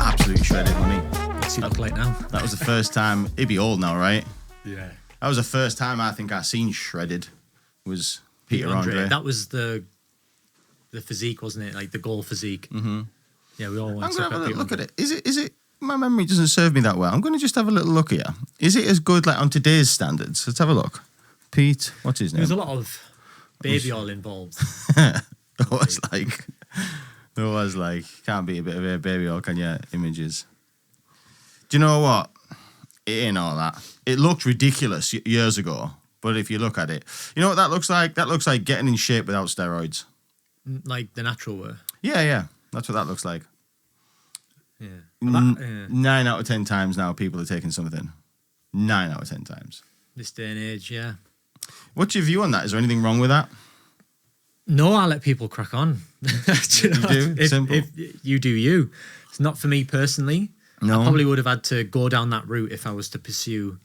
Absolutely shredded, honey. What's he look like now? That was the first time. He'd be old now, right? Yeah. That was the first time I think I seen shredded. Was Peter Andre. That was the physique, wasn't it? Like the goal physique. Mm-hmm. Yeah, we all want I'm to gonna have a Peter look at Andre. it. Is it? My memory doesn't serve me that well. I'm going to just have a little look here. Is it as good like on today's standards? Let's have a look. Pete, what's his name? There's a lot of baby oil involved. There was like, can't be a bit of a baby oil, can you? Images. Do you know what? It ain't all that. It looked ridiculous years ago, but if you look at it, you know what that looks like? That looks like getting in shape without steroids. Like the natural way. Yeah. That's what that looks like. Yeah. 9 out of 10 times now people are taking something. 9 out of 10 times. This day and age, yeah. What's your view on that? Is there anything wrong with that? No, I let people crack on. Do you know, do? Simple. If you do you. It's not for me personally. No. I probably would have had to go down that route if I was to pursue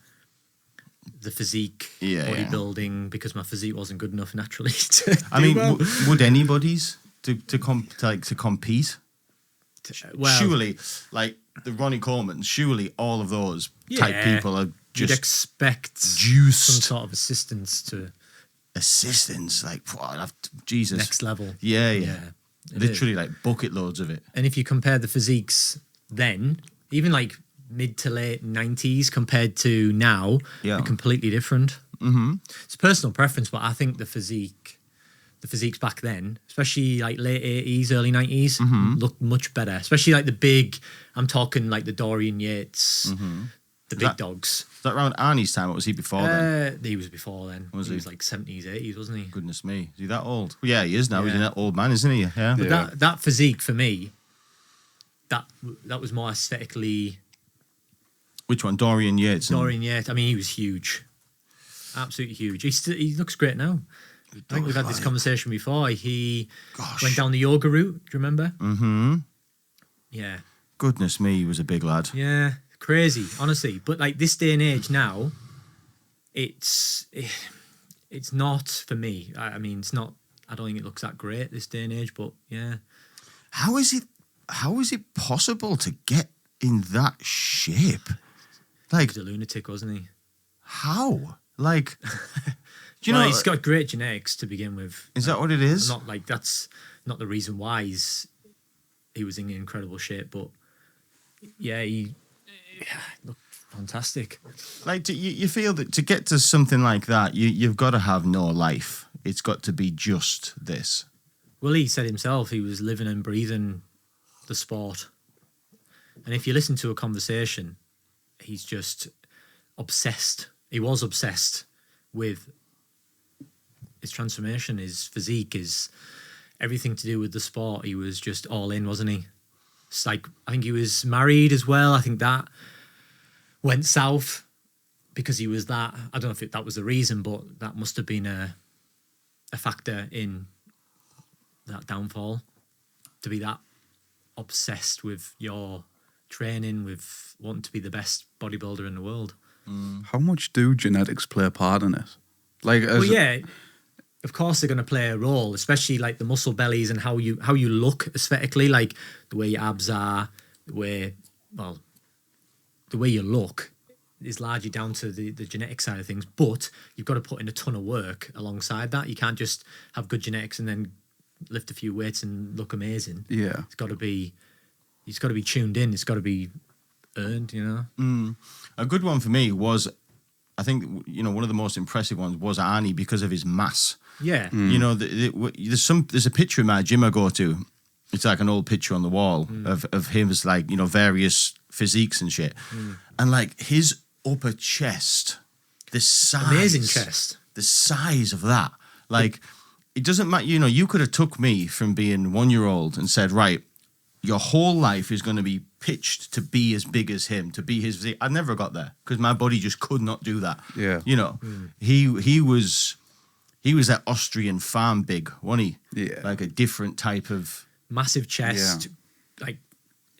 the physique, bodybuilding, because my physique wasn't good enough naturally to I mean, well. would anybody's to compete? Well, Surely, like the Ronnie Colemans, surely all of those type people are you'd just expect juiced. some sort of assistance to Assistance, like Jesus, next level. Yeah. It Literally, is. like bucket loads of it. And if you compare the physiques then, even like mid to late 90s compared to now, Yeah. they're completely different. Mm-hmm. It's personal preference, but I think the physiques back then, especially like late 80s, early 90s, looked much better. Especially like the big, I'm talking like the Dorian Yates, the big dogs. Was that around Arnie's time, or was he before then? He was before then. Was he he? was like 70s, 80s, wasn't he? Goodness me, is he that old? Well, yeah, he is now. He's Yeah. an old man, isn't he? Yeah. But that physique for me, that was more aesthetically. Which one? Dorian Yates. Dorian Yates. I mean, he was huge, absolutely huge. He looks great now. I think we've had this conversation before. He went down the yoga route. Do you remember? Mm-hmm. Yeah. Goodness me, he was a big lad. Yeah. Crazy, honestly. But like this day and age now, it's not for me. I mean, it's not. I don't think it looks that great this day and age. But yeah. How is it possible to get in that shape? Like, He was a lunatic, wasn't he? how? Like, do you know? He's got great genetics to begin with. Is that what it is? Not like that's not the reason why he was in incredible shape, but yeah, he looked fantastic. Like, you feel that to get to something like that, you've got to have no life. It's got to be just this. Well, he said himself he was living and breathing the sport. And if you listen to a conversation, he's just obsessed. He was obsessed with his transformation, his physique, his everything to do with the sport. He was just all in, wasn't he? It's like, I think he was married as well. I think that went south because he was that. I don't know if that was the reason, but that must have been a factor in that downfall, to be that obsessed with your training, with wanting to be the best bodybuilder in the world. How much do genetics play a part in it? Like, Well, yeah, of course they're going to play a role, especially like the muscle bellies and how you look aesthetically, like the way your abs are, the way you look is largely down to the genetic side of things. But you've got to put in a ton of work alongside that. You can't just have good genetics and then lift a few weights and look amazing. Yeah. It's got to be tuned in. It's got to be earned, you know? A good one for me was, I think, one of the most impressive ones was Arnie because of his mass. Yeah. You know, there's a picture in my gym I go to. It's like an old picture on the wall of him as like, various physiques and shit. And like his upper chest, the size. Amazing chest. The size of that. Like, it doesn't matter, you could have took me from being 1-year-old and said, right, your whole life is going to be pitched to be as big as him, to be his physique. I never got there because my body just could not do that. Yeah. He was that Austrian farm big, wasn't he? Yeah. Like a different type of... Massive chest, like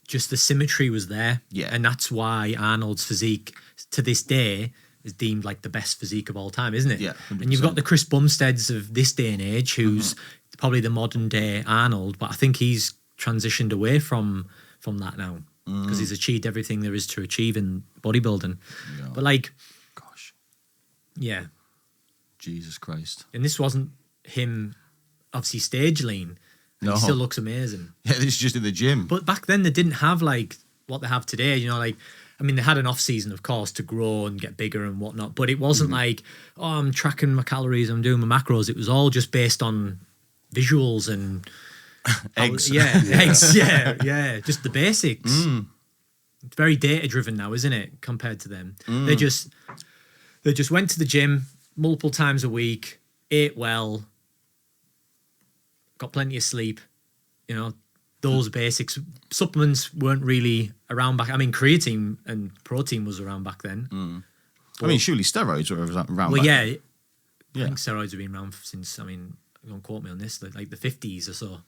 just the symmetry was there. Yeah. And that's why Arnold's physique to this day is deemed like the best physique of all time, isn't it? Yeah, 100%. And you've got the Chris Bumsteads of this day and age, who's probably the modern day Arnold, but I think he's transitioned away from that now because he's achieved everything there is to achieve in bodybuilding. Yeah. But like, Gosh, yeah. Jesus Christ. And this wasn't him obviously stage lean. And No. he still looks amazing. Yeah, this is just in the gym. But back then they didn't have like what they have today, you know, like, I mean, they had an off season, of course, to grow and get bigger and whatnot, but it wasn't like, oh, I'm tracking my calories, I'm doing my macros. It was all just based on visuals and Eggs. Eggs, yeah, just the basics. It's very data driven now, isn't it? Compared to them, they just went to the gym multiple times a week, ate well, got plenty of sleep, you know. Those basics. Supplements weren't really around back. I mean, creatine and protein was around back then. I mean, surely steroids were around. Well, back yeah, then. I think steroids have been around since, I mean, don't quote me on this, like the 50s or so.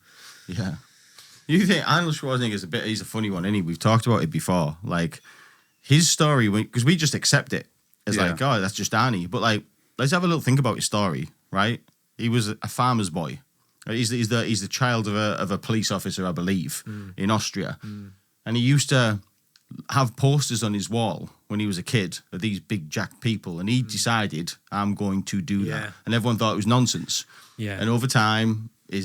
Yeah. You think Arnold Schwarzenegger he's a funny one, isn't he? We've talked about it before. Like, his story, because we just accept it as like, oh, that's just Arnie. But like, let's have a little think about his story, right? He was a farmer's boy. He's the child of a police officer, I believe, in Austria. And he used to have posters on his wall when he was a kid of these big jack people. And he decided, I'm going to do that. And everyone thought it was nonsense. Yeah. And over time, he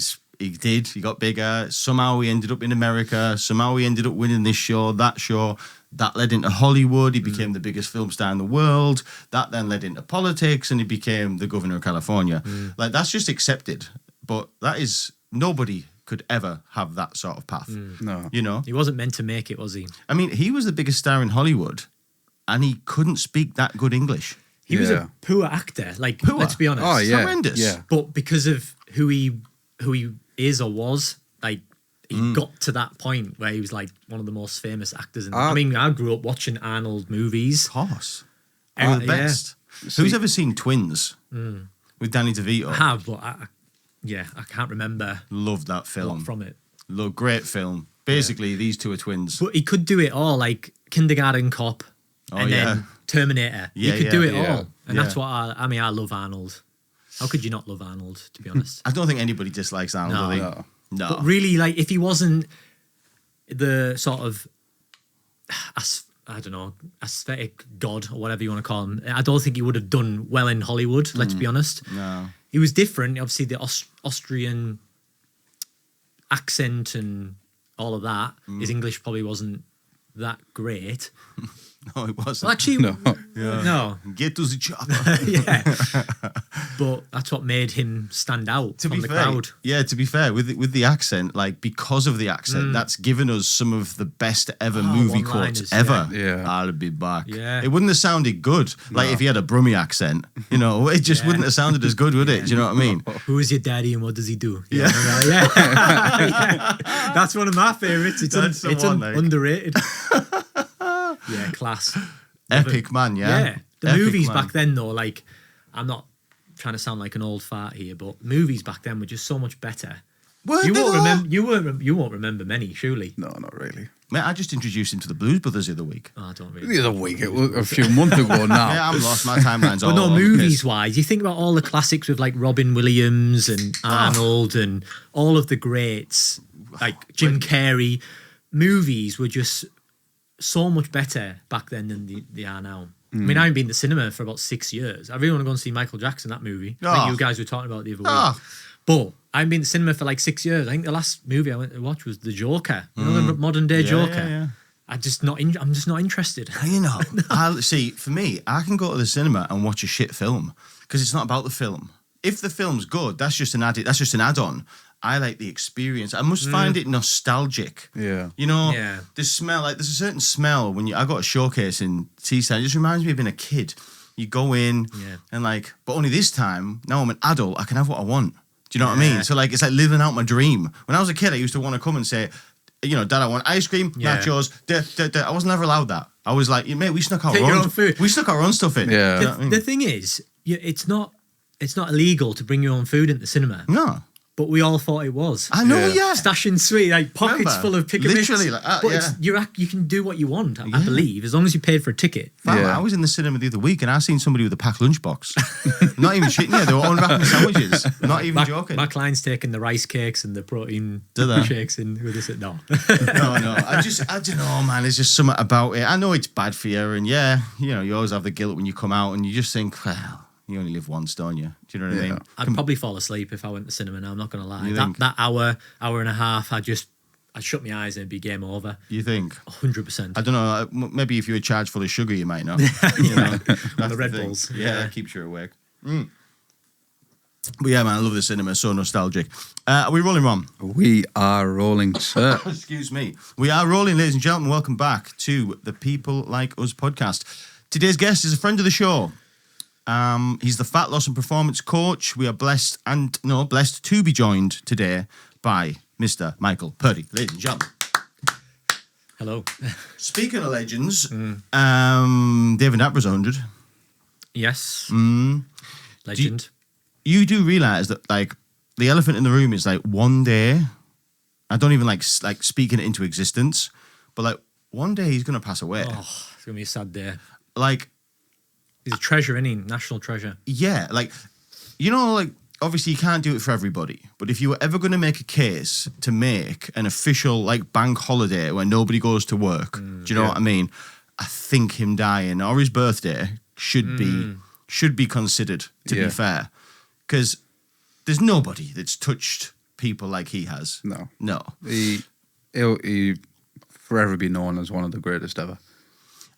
got bigger. Somehow he ended up in America. Somehow he ended up winning this show, that show. That led into Hollywood. He became the biggest film star in the world. That then led into politics, and he became the governor of California. Like, that's just accepted. But that is, nobody could ever have that sort of path. No. You know? He wasn't meant to make it, was he? I mean, he was the biggest star in Hollywood, and he couldn't speak that good English. He was a poor actor. Like, Poor? let's be honest. Oh, yeah. Horrendous. Yeah. But because of who he is or was, like, he got to that point where he was like one of the most famous actors. I mean, I grew up watching Arnold movies. Of course. They're the best. Who's ever seen Twins with Danny DeVito? I have, but I can't remember Loved that a lot film. from it. Great film. Basically, these two are twins. But he could do it all, like Kindergarten Cop and then Terminator. Yeah, he could do it yeah. all. And that's what I mean, I love Arnold. How could you not love Arnold, to be honest? I don't think anybody dislikes Arnold. No. No. But really, like, if he wasn't the sort of, aesthetic god or whatever you want to call him, I don't think he would have done well in Hollywood, let's be honest. No. He was different. Obviously, the Austrian accent and all of that. His English probably wasn't that great. No, it wasn't. Well, actually, no. Get to the chopper. Yeah. But that's what made him stand out from the crowd. Yeah, to be fair, with the accent, like, because of the accent, that's given us some of the best ever movie quotes one-liners, ever. Yeah. I'll be back. Yeah. It wouldn't have sounded good. Like, if he had a Brummie accent, you know, it just wouldn't have sounded as good, would it? Do you know what I mean? Who is your daddy and what does he do? Yeah. Yeah. That's one of my favourites. It's underrated. Yeah, class. Epic man, yeah? Yeah. The Epic movies man. back then, though, like, I'm not trying to sound like an old fart here, but movies back then were just so much better. You won't remember many, surely. No, not really. Mate, I just introduced him to the Blues Brothers the other week. Oh, I don't really. The other week, it was a few months ago now. Yeah, I'm lost. My timeline's all But no, over the place. movies-wise, you think about all the classics with, like, Robin Williams and Arnold and all of the greats, like Jim Carrey. Movies were just so much better back then than they are now. I mean, I haven't been to cinema for about 6 years. I really want to go and see Michael Jackson, that movie. I think you guys were talking about it the other week. But I haven't been to cinema for like 6 years. I think the last movie I went to watch was The Joker. You know, the modern day Joker. Yeah. I'm just not interested. You know, see, for me, I can go to the cinema and watch a shit film because it's not about the film. If the film's good, that's just an add-on. I like the experience. I must find it nostalgic. Yeah. You know, Yeah. the smell, like, there's a certain smell when I got a showcase in Teesside. It just reminds me of being a kid. You go in and, like, but only this time, now I'm an adult, I can have what I want. Do you know what I mean? So, like, it's like living out my dream. When I was a kid, I used to want to come and say, you know, Dad, I want ice cream, nachos. I was never allowed that. I was like, mate, we snuck our own food. We snuck our own stuff in. Yeah. You know what I mean? The thing is, it's not illegal to bring your own food into the cinema. No. but we all thought it was. I know, yeah. Stashing sweet, like pockets Remember? full of pick and mix. Literally like that, but yeah. you can do what you want, I Yeah. believe, as long as you paid for a ticket. Fam, Yeah. I was in the cinema the other week and I seen somebody with a packed lunchbox. Not even shitting you, they were unwrapping sandwiches. Not even joking. My client's taking the rice cakes and the protein Do they? shakes in with us. No. No. I don't know, man. There's just something about it. I know it's bad for you, and you always have the guilt when you come out, and you just think, well, you only live once, don't you? Do you know what I mean? I'd probably fall asleep if I went to cinema now, I'm not going to lie. You think? That hour and a half, I'd shut my eyes and it'd be game over. You think? 100%. I don't know. Maybe if you were charged full of sugar, you might not. You know, the Red Bulls. Yeah, that keeps you awake. But yeah, man, I love the cinema. So nostalgic. Are we rolling, Ron? We are rolling, sir. Excuse me. We are rolling, ladies and gentlemen. Welcome back to the People Like Us podcast. Today's guest is a friend of the show. He's the fat loss and performance coach. We are blessed to be joined today by Mr. Michael Purdie, ladies and gentlemen. Hello. Speaking of legends, David Attenborough's 100. Yes. Legend. You do realise that, like, the elephant in the room is, like, one day, I don't even like speaking it into existence, but, like, one day he's going to pass away. Oh, it's going to be a sad day. Like, he's a treasure, isn't he? National treasure. yeah, like, obviously you can't do it for everybody, but if you were ever going to make a case to make an official, like, bank holiday where nobody goes to work, do you know what I mean? I think him dying or his birthday should be considered, to be fair. Because there's nobody that's touched people like he has. No. He'll forever be known as one of the greatest ever.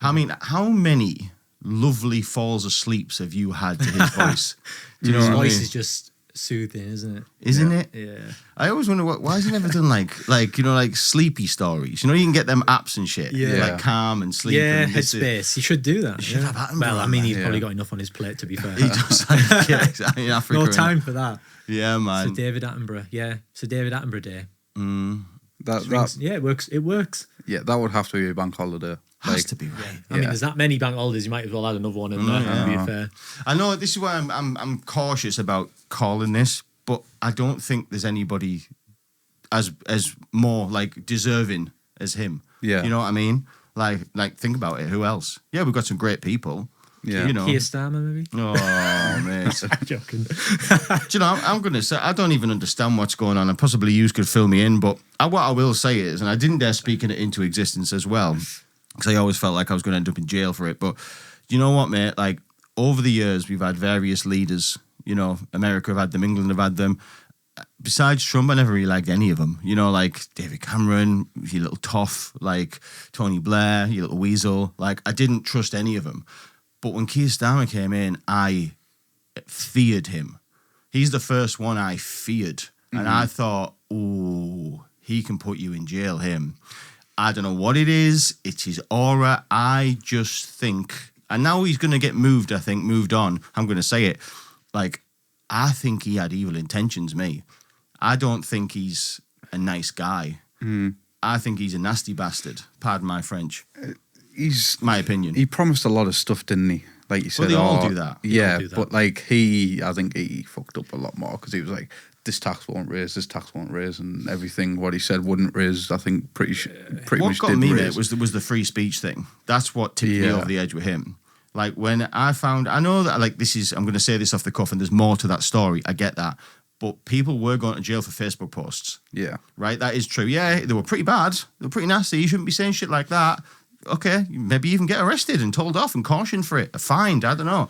I mean, how many lovely falls asleeps have you had to his voice? Do you know His what I voice mean? is just soothing, isn't it? Isn't it? Yeah. I always wonder why has he never done like sleepy stories? You know, you can get them apps and shit. Yeah. Like Calm and Sleep. Yeah, and Headspace. He should do that. He should have Attenborough Well, I on mean, that. he's probably got enough on his plate, to be fair. He does. Like, yeah, exactly. In Africa. No and- time for that. Yeah, man. So David Attenborough. Yeah. So David Attenborough Day. That Yeah, it works. It works. yeah, that would have to be a bank holiday. Has to be right. I mean, there's that many bank holidays. You might as well add another one in there. To be fair. I know this is why I'm cautious about calling this, but I don't think there's anybody as more like deserving as him. Yeah. You know what I mean? Like think about it. Who else? Yeah, we've got some great people. Yeah. You know. Kier Starmer, maybe. Oh, mate. I'm joking. Do you know, I'm going to say, I don't even understand what's going on, and possibly you could fill me in, but what I will say is, and I didn't dare speaking it into existence as well, because I always felt like I was going to end up in jail for it, but you know what, mate? Like, over the years, we've had various leaders. You know, America have had them, England have had them. Besides Trump, I never really liked any of them. You know, like David Cameron, you little toff, like Tony Blair, you little weasel. Like, I didn't trust any of them. But when Kier Starmer came in, I feared him. He's the first one I feared. And I thought, ooh, he can put you in jail, him. I don't know what it is. It's his aura. I just think, and now he's going to get moved on. I'm going to say it. Like, I think he had evil intentions, me. I don't think he's a nice guy. I think he's a nasty bastard. Pardon my French. He's my opinion. He promised a lot of stuff, didn't he? Like you said, they all do that. Yeah, all do that. but like I think he fucked up a lot more because he was like, this tax won't raise, and everything what he said wouldn't raise. I think pretty What much got did me, raise. mate, was the free speech thing. That's what tipped me Yeah. over the edge with him. Like when I know that like I'm going to say this off the cuff, and there's more to that story. I get that, but people were going to jail for Facebook posts. Yeah, Right, that is true. Yeah, they were pretty bad. They were pretty nasty. You shouldn't be saying shit like that. Okay, maybe even get arrested and told off and cautioned for it, fined. I don't know.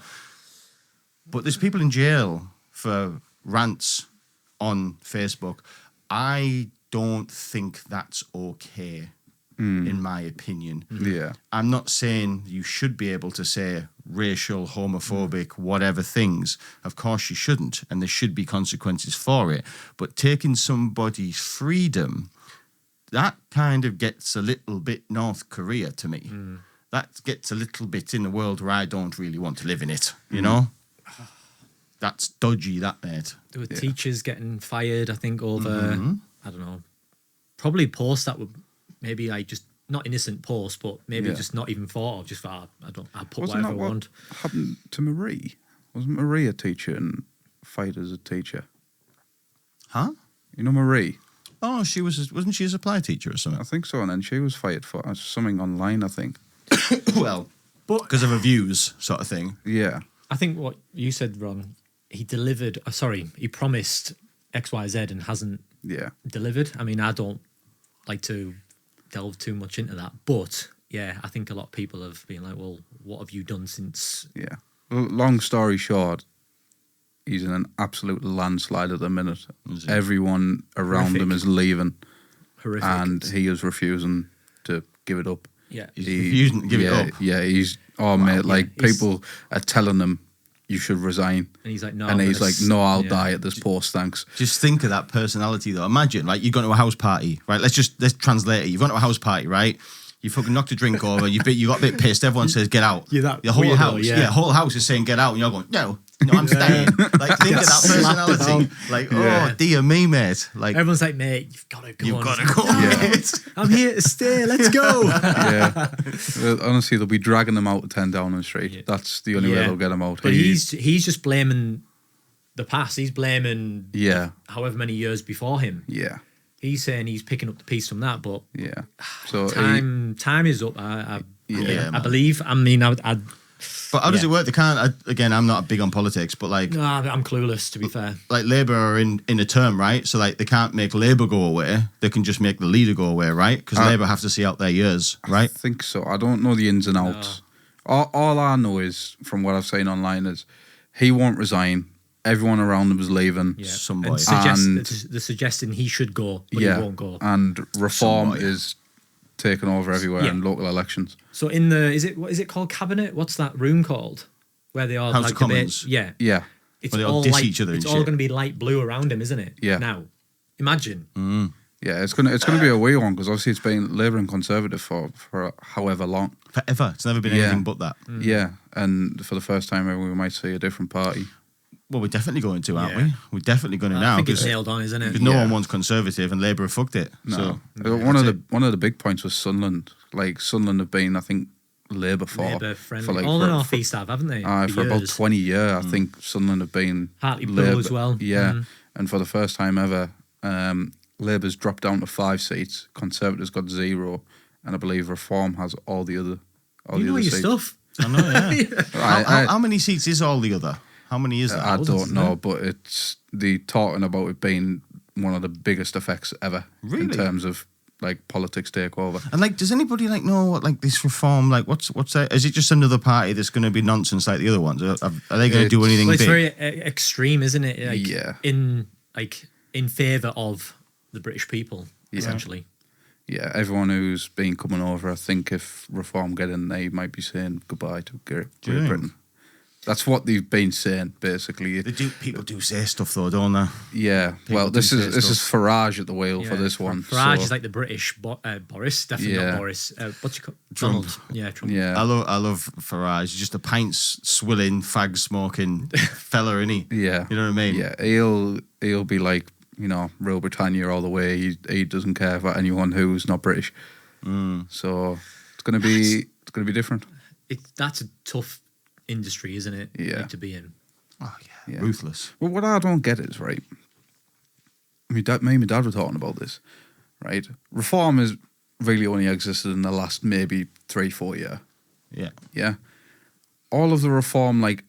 But there's people in jail for rants on Facebook. I don't think that's okay, in my opinion. yeah, I'm not saying you should be able to say racial, homophobic, whatever things. Of course you shouldn't, and there should be consequences for it. But taking somebody's freedom, that kind of gets a little bit North Korea to me. That gets a little bit in a world where I don't really want to live in it, you know? That's dodgy, that, mate. There were teachers getting fired, I think, over, I don't know, probably posts that were maybe like just not innocent posts, but maybe just not even thought of, just for, I'll put Wasn't whatever that I what want. happened to Marie? Wasn't Marie a teacher and fired as a teacher? Huh? You know Marie? Oh, wasn't she a supply teacher or something? I think so, and then she was fired for something online, I think. Well, because of her views, sort of thing. Yeah. I think what you said, Ron, he delivered. He promised X, Y, Z and hasn't delivered. I mean, I don't like to delve too much into that, but yeah, I think a lot of people have been like, well, what have you done since? Yeah. Long story short, he's in an absolute landslide at the minute. Everyone around him is leaving. Horrific. And he is refusing to give it up. Yeah. He's refusing to give it up. Yeah, he's mate, like people are telling him you should resign. And he's like, no. And he's like, no, I'll die at this post, thanks. Just think of that personality though. Imagine, like, you've gone to a house party, right? Let's translate it. You've gone to a house party, right? You fucking knocked a drink over. You got a bit pissed. Everyone says get out. That the whole weirdo, house, whole house is saying get out, and you're going no, I'm staying. Like, think of that personality. Like, oh dear me, mate. Like, everyone's like, mate, you've got to go. You've got to go, mate. I'm here to stay. Let's go. Yeah. Honestly, they'll be dragging them out to 10 Downing Street. Yeah. That's the only way they'll get them out. But he's just blaming the past. He's blaming however many years before him. Yeah. He's saying he's picking up the piece from that, but so time is up. I believe. I mean, but how does it work? They can't. Again, I'm not big on politics, but like, no, I'm clueless. To be fair, like Labour are in a term, right? So like, they can't make Labour go away. They can just make the leader go away, right? Because Labour have to see out their years, right? I think so. I don't know the ins and outs. No. All I know is from what I've seen online is he won't resign. Everyone around him is leaving. Yeah. Somebody. And they're suggesting he should go, but he won't go. And reform is taking over everywhere in local elections. So what is it called, cabinet? What's that room called? Where they all House like of Commons. debate? Yeah. It's where they all all diss light, each other. It's all going to be light blue around him, isn't it? Yeah. Now, imagine. Mm. Yeah, it's gonna be a weird one because obviously it's been Labour and Conservative for however long. Forever. It's never been anything but that. Mm. Yeah, and for the first time ever, we might see a different party. Well, we're definitely going to, aren't we? We're definitely going to now. I think it's nailed on, isn't it? Because no one wants Conservative, and Labour have fucked it. No. So one of the big points was Sunderland. Like Sunderland have been, I think, Labour friendly. For like, all the North East have, haven't they? For about 20 years, I think Sunderland have been Hartlepool as well. Yeah, and for the first time ever, Labour's dropped down to 5 seats. Conservatives got 0, and I believe Reform has all the other. You know your seats. Stuff. I know. Yeah. How many seats is all the other? How many is that? I don't know, but it's talking about it being one of the biggest effects ever in terms of like politics takeover. And like, does anybody like know what like this reform like? What's that? Is it just another party that's going to be nonsense like the other ones? Are they going to do anything? Well, it's big? very extreme, isn't it? Like, yeah. In favour of the British people, essentially. Yeah, everyone who's been coming over, I think if Reform get in, they might be saying goodbye to Great Britain. That's what they've been saying, basically. People do say stuff though, don't they? Yeah. Well, this is Farage at the wheel for this one. Farage is like the British Boris, definitely not Boris. What's your Trump? Yeah, Trump. Yeah. I love Farage. He's just a pint swilling, fag smoking fella, isn't he? Yeah. You know what I mean? Yeah. He'll be like, Real Britannia all the way. He doesn't care about anyone who's not British. So it's gonna be different. That's a tough industry, isn't it? Yeah. To be in. Oh yeah. Ruthless. Well, what I don't get is right. Me and my dad were talking about this, right? Reform has really only existed in the last maybe 3-4 years. Yeah. Yeah. All of the Reform like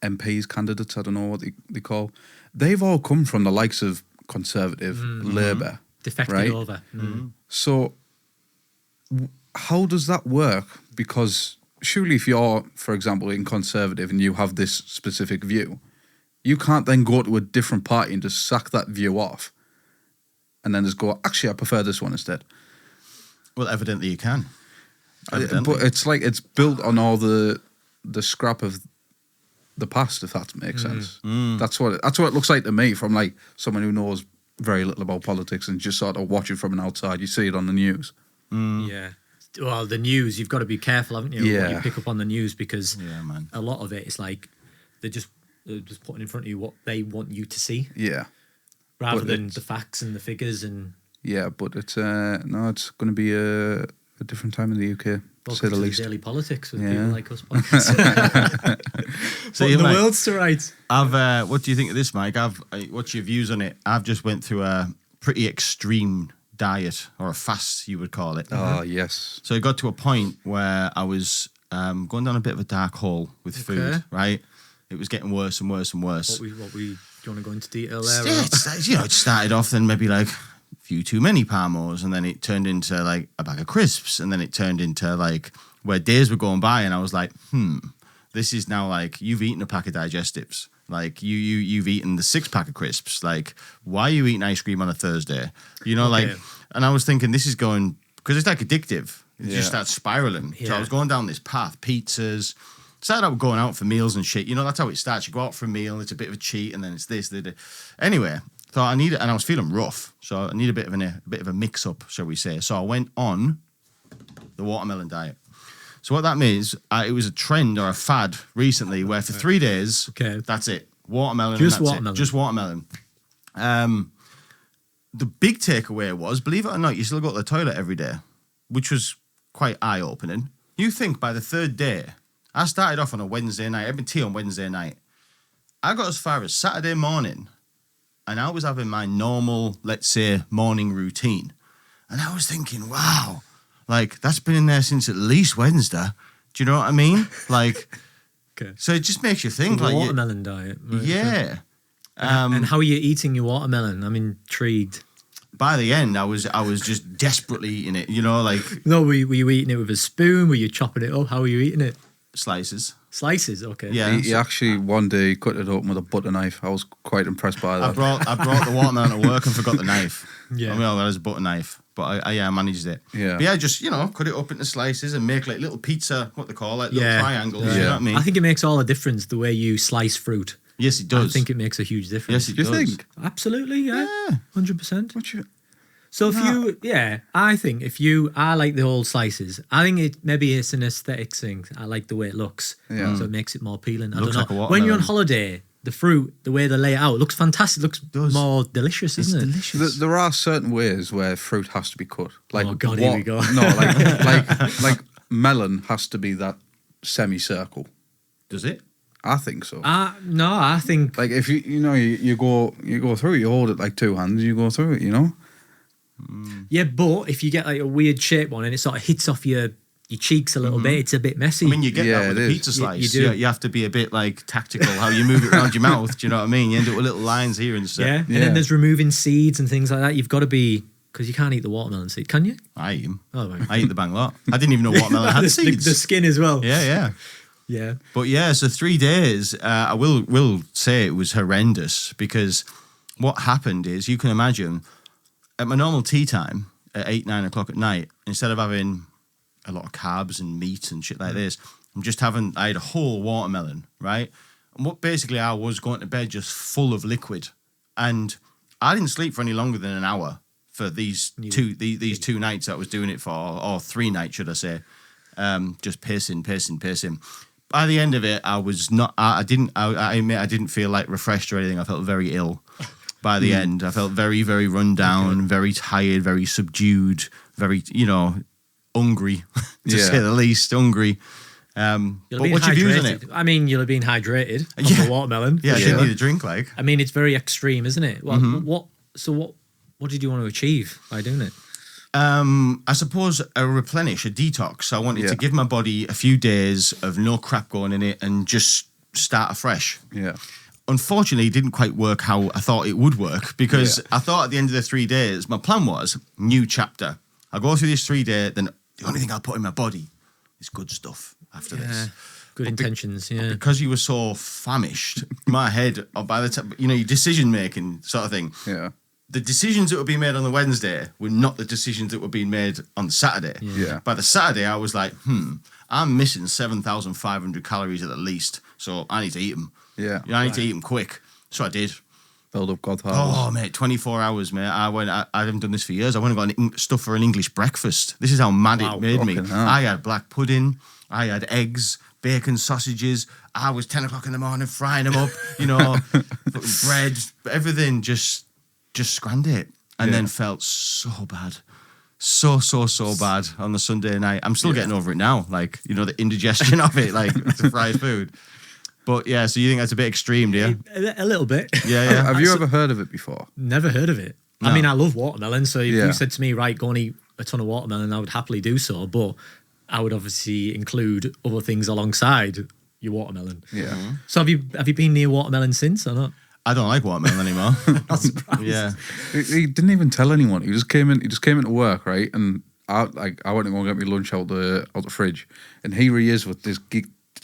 MPs, candidates, I don't know what they call, they've all come from the likes of Conservative, Labour. Defected right? over. So how does that work? Because surely if you're, for example, in Conservative and you have this specific view, you can't then go to a different party and just sack that view off and then just go, actually, I prefer this one instead. Well, evidently you can. But it's like it's built on all the scrap of the past, if that makes sense. That's what it looks like to me from like someone who knows very little about politics and just sort of watch it from an outside. You see it on the news. Yeah. Well, the news, you've got to be careful, haven't you? Yeah. What you pick up on the news because man. a lot of it is like they're just putting in front of you what they want you to see. Yeah. Rather than the facts and the figures and... Yeah, but it's going to be a different time in the UK. say the to least. Daily politics with Yeah. people like us. Podcasts. So Putting the mate, world's to rights. what do you think of this, Mike? What's your views on it? I've just went through a pretty extreme diet, or a fast, you would call it. Oh, yes. So it got to a point where I was going down a bit of a dark hole with food, right? It was getting worse and worse and worse. Do you want to go into detail there? Yeah, it started off then maybe like a few too many Parmos, and then it turned into like a bag of crisps, and then it turned into like where days were going by, and I was like, this is now like you've eaten a pack of digestives. Like you've eaten the 6-pack of crisps. Like, why are you eating ice cream on a Thursday? You know, like, and I was thinking this is going, because it's like addictive. It just starts spiraling. Yeah. So I was going down this path, pizzas. Started out going out for meals and shit. You know, that's how it starts. You go out for a meal, it's a bit of a cheat, and then it's this. Anyway, thought I need it, and I was feeling rough, so I need a bit of a mix up, shall we say? So I went on the watermelon diet. So what that means, it was a trend or a fad recently where for 3 days, that's it, watermelon. Just and that's watermelon. It. Just watermelon. The big takeaway was, believe it or not, you still go to the toilet every day, which was quite eye opening. You think by the 3rd day. I started off on a Wednesday night. I had tea on Wednesday night. I got as far as Saturday morning, and I was having my normal, let's say, morning routine. And I was thinking, wow, like, that's been in there since at least Wednesday. Do you know what I mean? Like, so it just makes you think. Like watermelon diet. Right, yeah. And how are you eating your watermelon? I'm intrigued. By the end, I was just desperately eating it, you know, like. No, were you eating it with a spoon? Were you chopping it up? How were you eating it? Slices. Slices, okay. Yeah. He actually one day cut it open with a butter knife. I was quite impressed by that. I brought the watermelon to work and forgot the knife. Yeah. I mean, that was a butter knife, but I managed it. Yeah. But yeah, just, you know, cut it up into slices and make like little pizza, what they call like little triangles. Yeah. You know what I mean? I think it makes all the difference the way you slice fruit. Yes, it does. I think it makes a huge difference. Yes, it You does. think? Absolutely, yeah. 100%. So I like the whole slices. I think maybe it's an aesthetics thing. I like the way it looks. Yeah. So it makes it more appealing. I Looks don't like a know. watermelon. When you're on holiday, the fruit, the way they lay it out, looks fantastic. Looks does. more delicious, It's isn't it? delicious. There are certain ways where fruit has to be cut. Like Oh, God, here we go. No, like melon has to be that semicircle. Does it? I think so. No, I think Like if you go through it, you hold it like 2 hands, you go through it, you know? yeah, but if you get like a weird shaped one and it sort of hits off your cheeks a little bit, it's a bit messy. I mean, you get Yeah, that with it a is. pizza slice. You do. You have to be a bit like tactical how you move it around your mouth. Do you know what I mean? You end up with little lines here and stuff. And then there's removing seeds and things like that. You've got to be, because you can't eat the watermelon seed, can you? I eat them. Oh, right. I eat the bang lot. I didn't even know watermelon had seeds. The skin as well. Yeah. Yeah. But yeah, so 3 days, I will say it was horrendous, because what happened is, you can imagine, at my normal tea time at 8-9 o'clock at night, instead of having a lot of carbs and meat and shit like this, I had a whole watermelon, right? And what basically I was going to bed just full of liquid, and I didn't sleep for any longer than an hour for these two nights I was doing it for, or 3 nights, should I say? Just pissing. By the end of it, I was not. I admit I didn't feel like refreshed or anything. I felt very ill. By the end, I felt very, very run down, very tired, very subdued, very, hungry, to say the least. Hungry. But what's your views on it? I mean, you'll have been hydrated on the watermelon. Yeah, I for didn't sure. need a drink, like. I mean, it's very extreme, isn't it? Well, what did you want to achieve by doing it? I suppose a replenish, a detox. I wanted to give my body a few days of no crap going in it and just start afresh. Yeah. Unfortunately, it didn't quite work how I thought it would work, because I thought at the end of the 3 days, my plan was new chapter. I'll go through this 3 day, then the only thing I'll put in my body is good stuff after this. Good intentions, yeah. Because you were so famished, my head, or by the time, your decision making sort of thing. Yeah. The decisions that were being made on the Wednesday were not the decisions that were being made on the Saturday. Yeah. By the Saturday, I was like, I'm missing 7,500 calories at the least, so I need to eat them. Yeah. I need to eat them quick. So I did. Build up God's Oh, mate, 24 hours, mate. I haven't done this for years. I went and got stuff for an English breakfast. This is how mad it made me. Fucking hell. I had black pudding. I had eggs, bacon, sausages. I was 10 o'clock in the morning frying them up, fucking bread, everything, just scrammed it. And then felt so bad. so bad on the Sunday night. I'm still getting over it now. Like, you know, the indigestion of it, like the fried food. But yeah, so you think that's a bit extreme, do you? A little bit. Yeah. Have you ever heard of it before? Never heard of it. No. I mean, I love watermelon, so if you said to me, right, go and eat a ton of watermelon, I would happily do so, but I would obviously include other things alongside your watermelon. Yeah. So have you been near watermelon since or not? I don't like watermelon anymore. Not surprised. Yeah. He didn't even tell anyone. He just came into work, right? And I went to go and get me lunch out the fridge, and here he is with this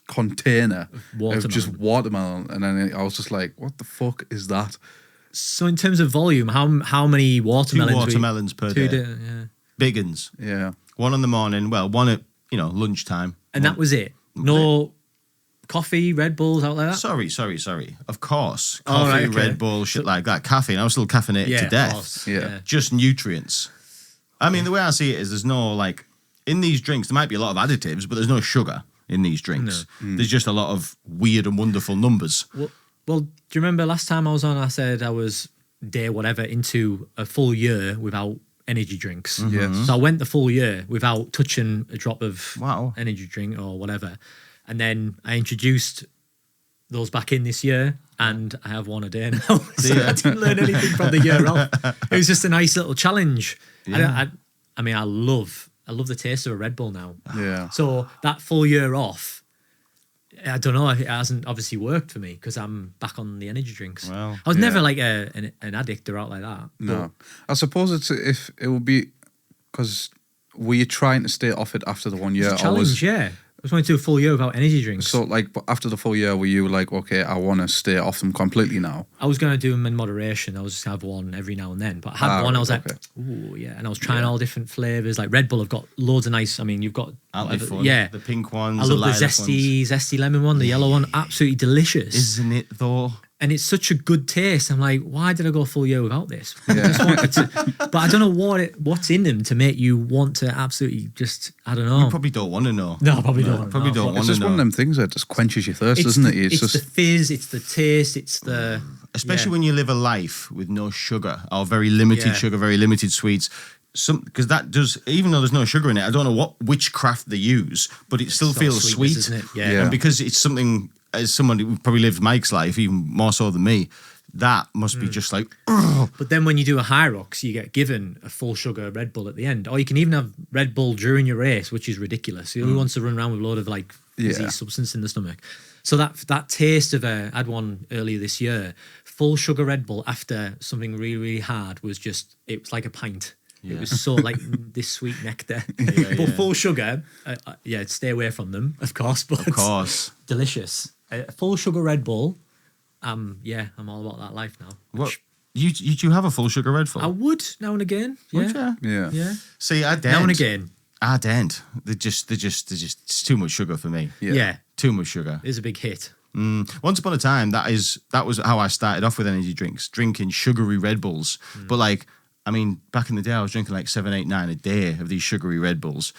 container of just watermelon, and then I was just like, "What the fuck is that?" So in terms of volume, how many watermelons? 2 watermelons per day. Yeah. Big uns. Yeah. One in the morning. Well, one at lunchtime. And that was it. No coffee, Red Bulls out like that. Sorry. Of course, Oh, coffee, right, okay. Red Bull, shit like that. Caffeine. I was still caffeinated to of death. course. Yeah. Just nutrients. I mean, the way I see it is, there's no like in these drinks. There might be a lot of additives, but there's no sugar in these drinks. There's just a lot of weird and wonderful numbers. Well, do you remember last time I was on? I said I was day whatever into a full year without energy drinks. Yes. So I went the full year without touching a drop of Wow. energy drink or whatever, and then I introduced those back in this year, and I have one a day now. So I didn't learn anything from the year off. It was just a nice little challenge. Yeah. I mean, I love the taste of a Red Bull now. Yeah. So that full year off, I don't know. It hasn't obviously worked for me because I'm back on the energy drinks. Wow. I was never like an addict or out like that. No, I suppose if it would be because were you trying to stay off it after the 1 year? It's a challenge, yeah. I was going to do a full year without energy drinks. So like, but after the full year, were you like, okay, I want to stay off them completely now? I was going to do them in moderation. I was just have one every now and then. But I had one, I was like, okay. ooh, yeah. And I was trying all different flavours. Like Red Bull have got loads of nice, I mean, you've got... Aren't they whatever- fun? Yeah. The pink ones. I love the lilac zesty lemon one, the yellow one. Absolutely delicious. Isn't it though? And it's such a good taste. I'm like, why did I go full year without this? I just wanted to, but I don't know what's in them to make you want to absolutely just, I don't know. You probably don't want to know. No, I probably don't. Probably No. don't It's want to just know. one of them things that just quenches your thirst, It's isn't the, it? It's the fizz, it's the taste, it's the... Especially yeah. when you live a life with no sugar or very limited Yeah. sugar, very limited sweets. Because that does, even though there's no sugar in it, I don't know which craft they use, but it still It's got feels sweetness, sweet. isn't it? Yeah. Yeah. And because it's something, as someone who probably lived Mike's life, even more so than me, that must be just like, But then when you do a Hyrox, you get given a full sugar Red Bull at the end. Or you can even have Red Bull during your race, which is ridiculous. Who wants to run around with a load of like fizzy Yeah. substance in the stomach? So that taste of I had one earlier this year, full sugar Red Bull after something really, really hard was just, it was like a pint. Yeah. It was so like this sweet nectar. Yeah, But yeah. full sugar, stay away from them, of course. But of course. delicious. Full sugar Red Bull. I'm all about that life now. What? You have a full sugar Red Bull? I would now and again. Would Yeah. you? Yeah. Yeah. See, I don't. Now and again. I don't. They're just, it's too much sugar for me. Yeah. Too much sugar. It is a big hit. Once upon a time, that was how I started off with energy drinks, drinking sugary Red Bulls. But like, I mean, back in the day, I was drinking like 7, 8, 9 a day of these sugary Red Bulls.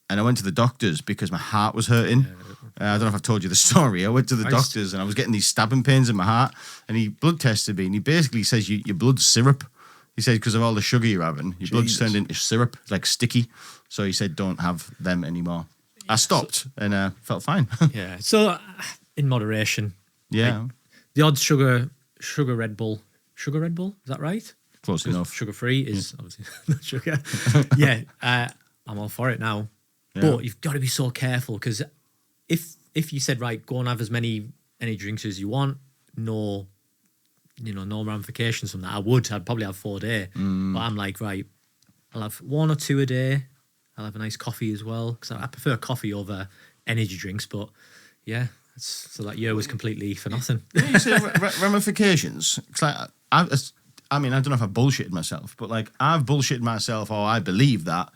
And I went to the doctors because my heart was hurting. I don't know if I've told you the story. I went to the doctors and I was getting these stabbing pains in my heart. And he blood tested me and he basically says your blood's syrup. He said because of all the sugar you're having, your blood's turned into syrup, like sticky. So he said don't have them anymore. I stopped and felt fine. Yeah. So in moderation. Yeah, Like, the odd sugar Red Bull. Sugar Red Bull? Is that right? close enough. Sugar free is obviously not sugar. Yeah. I'm all for it now. Yeah. But you've got to be so careful because if you said, right, go and have as many drinks as you want, no ramifications from that. I'd probably have 4 a day. But I'm like, right, I'll have 1 or 2 a day. I'll have a nice coffee as well because I prefer coffee over energy drinks. But yeah, so that year was completely for nothing. Yeah, you say ramifications. It's like I mean, I don't know if I bullshitted myself, but like I've bullshitted myself, or I believe that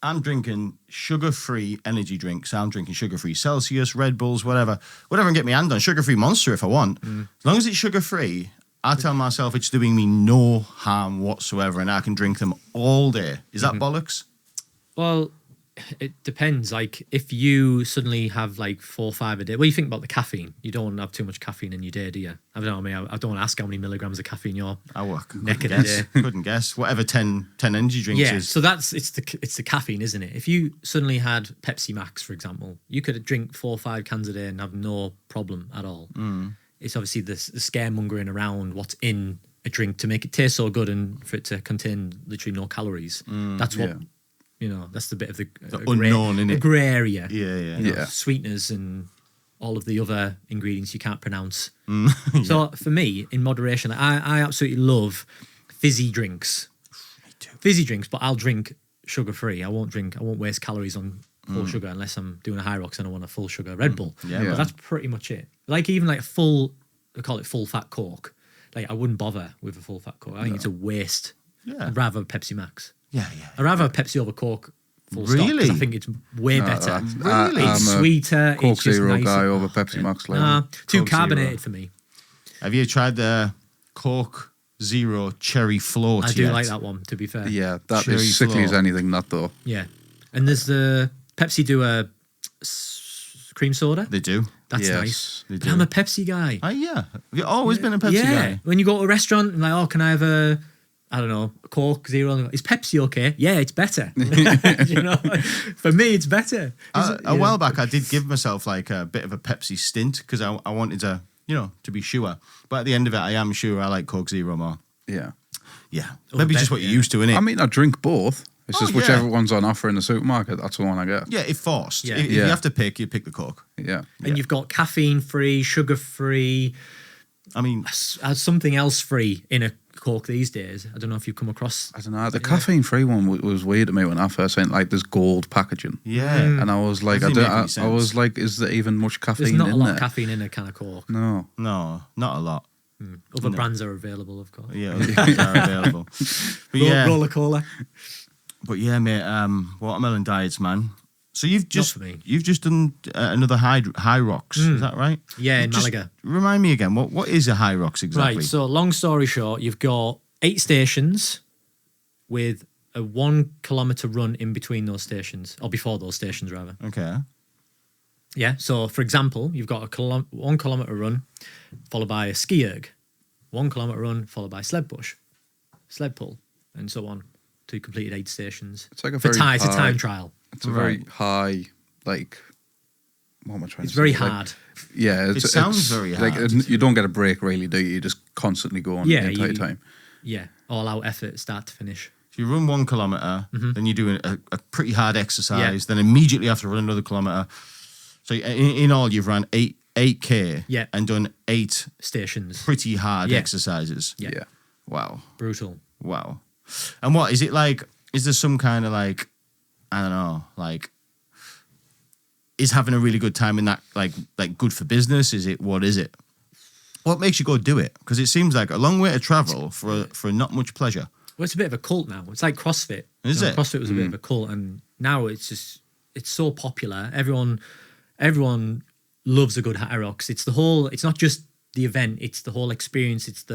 I'm drinking sugar-free energy drinks. I'm drinking sugar-free Celsius, Red Bulls, whatever I can get my hand on. Sugar-free Monster if I want. As long as it's sugar-free, I tell myself it's doing me no harm whatsoever, and I can drink them all day. Is that bollocks? Well, it depends. Like if you suddenly have like 4 or 5 a day, well, you think about the caffeine. You don't want to have too much caffeine in your day, do you? I don't know. I mean, I don't want to ask how many milligrams of caffeine you're necking a day. Couldn't guess. Whatever 10 energy drinks Yeah, is. so it's the caffeine, isn't it? If you suddenly had Pepsi Max, for example, you could drink 4 or 5 cans a day and have no problem at all. It's obviously the scaremongering around what's in a drink to make it taste so good and for it to contain literally no calories. That's what that's the bit of the unknown in it, grey area. Yeah. Sweeteners and all of the other ingredients you can't pronounce. So for me, in moderation, I absolutely love fizzy drinks. Me too. Fizzy drinks, but I'll drink sugar free. I won't waste calories on full sugar unless I'm doing a Hyrox and I want a full sugar Red Bull. But that's pretty much it. Like even like they call it full fat Coke. Like I wouldn't bother with a full fat Coke. I think it's a waste. Yeah. I'd rather Pepsi Max. Yeah. I'd rather have Pepsi over Coke full stop. Really? 'Cause I think it's way better. Really? It's sweeter. Coke it's just Zero nicer. guy over Pepsi Max. Too Coke carbonated Zero. for me. Have you tried the Coke Zero Cherry Float I do yet? like that one, to be fair. Yeah, that Cherry is sickly float. as anything, that though. Yeah. And there's the Pepsi do a cream soda. They do. That's Yes, nice. they But do. I'm a Pepsi guy. Yeah. Have you always been a Pepsi guy? When you go to a restaurant and like, oh, can I have a Coke Zero? Is Pepsi okay? Yeah, it's better. You know, for me, it's better. A while back, I did give myself like a bit of a Pepsi stint because I wanted to, to be sure. But at the end of it, I am sure I like Coke Zero more. Yeah. Yeah. Oh, Maybe I just bet, what you're used to, innit? I mean, I drink both. It's just yeah. whichever one's on offer in the supermarket, that's the one I get. Yeah, if forced. Yeah. If you have to pick, you pick the Coke. Yeah. And you've got caffeine free, sugar free, I mean, something else free in a Coke these days. I don't know if you've come across. I don't know. The caffeine-free one was weird to me when I first seen like this gold packaging. yeah. And I was like, Doesn't make any I sense. was like, is there even much caffeine There's not a in lot there? of caffeine in a can of Coke. No. No, not a lot. Other brands are available, of course. Yeah, other things are available. But yeah, Roller Cola. but yeah, mate. Watermelon diets, man. So you've just for me. done another Hyrox, is that right? Yeah, in Just Malaga. Remind me again. What is a Hyrox exactly? Right, so long story short, you've got 8 stations with a 1 kilometre run in between those stations, or before those stations, rather. Okay. Yeah, so for example, you've got a 1 kilometre run followed by a ski erg, 1 kilometre run followed by sled push, sled pull, and so on to completed 8 stations. It's like a For very it's a high- time trial. It's a very high, like, what am I trying It's to say? very Like, hard. yeah. It sounds very like, hard. you don't get a break, really, do you? You just constantly go on Yeah, the entire you- time. Yeah, all out effort, start to finish. So you run 1 kilometer, then you do a pretty hard exercise, Yeah. then immediately have to run another kilometer. So in all, you've run 8K, Yeah. and done 8 Stations. pretty hard Yeah. exercises. Yeah. Yeah. Wow. Brutal. Wow. And what is it like? Is there some kind of like, I don't know, like, is having a really good time in that like good for business? Is it, what is it? What makes you go do it? Because it seems like a long way to travel for not much pleasure. Well, it's a bit of a cult now. It's like CrossFit. Is it? CrossFit was a bit of a cult, and now it's so popular. Everyone loves a good Hyrox. It's not just the event, it's the whole experience. It's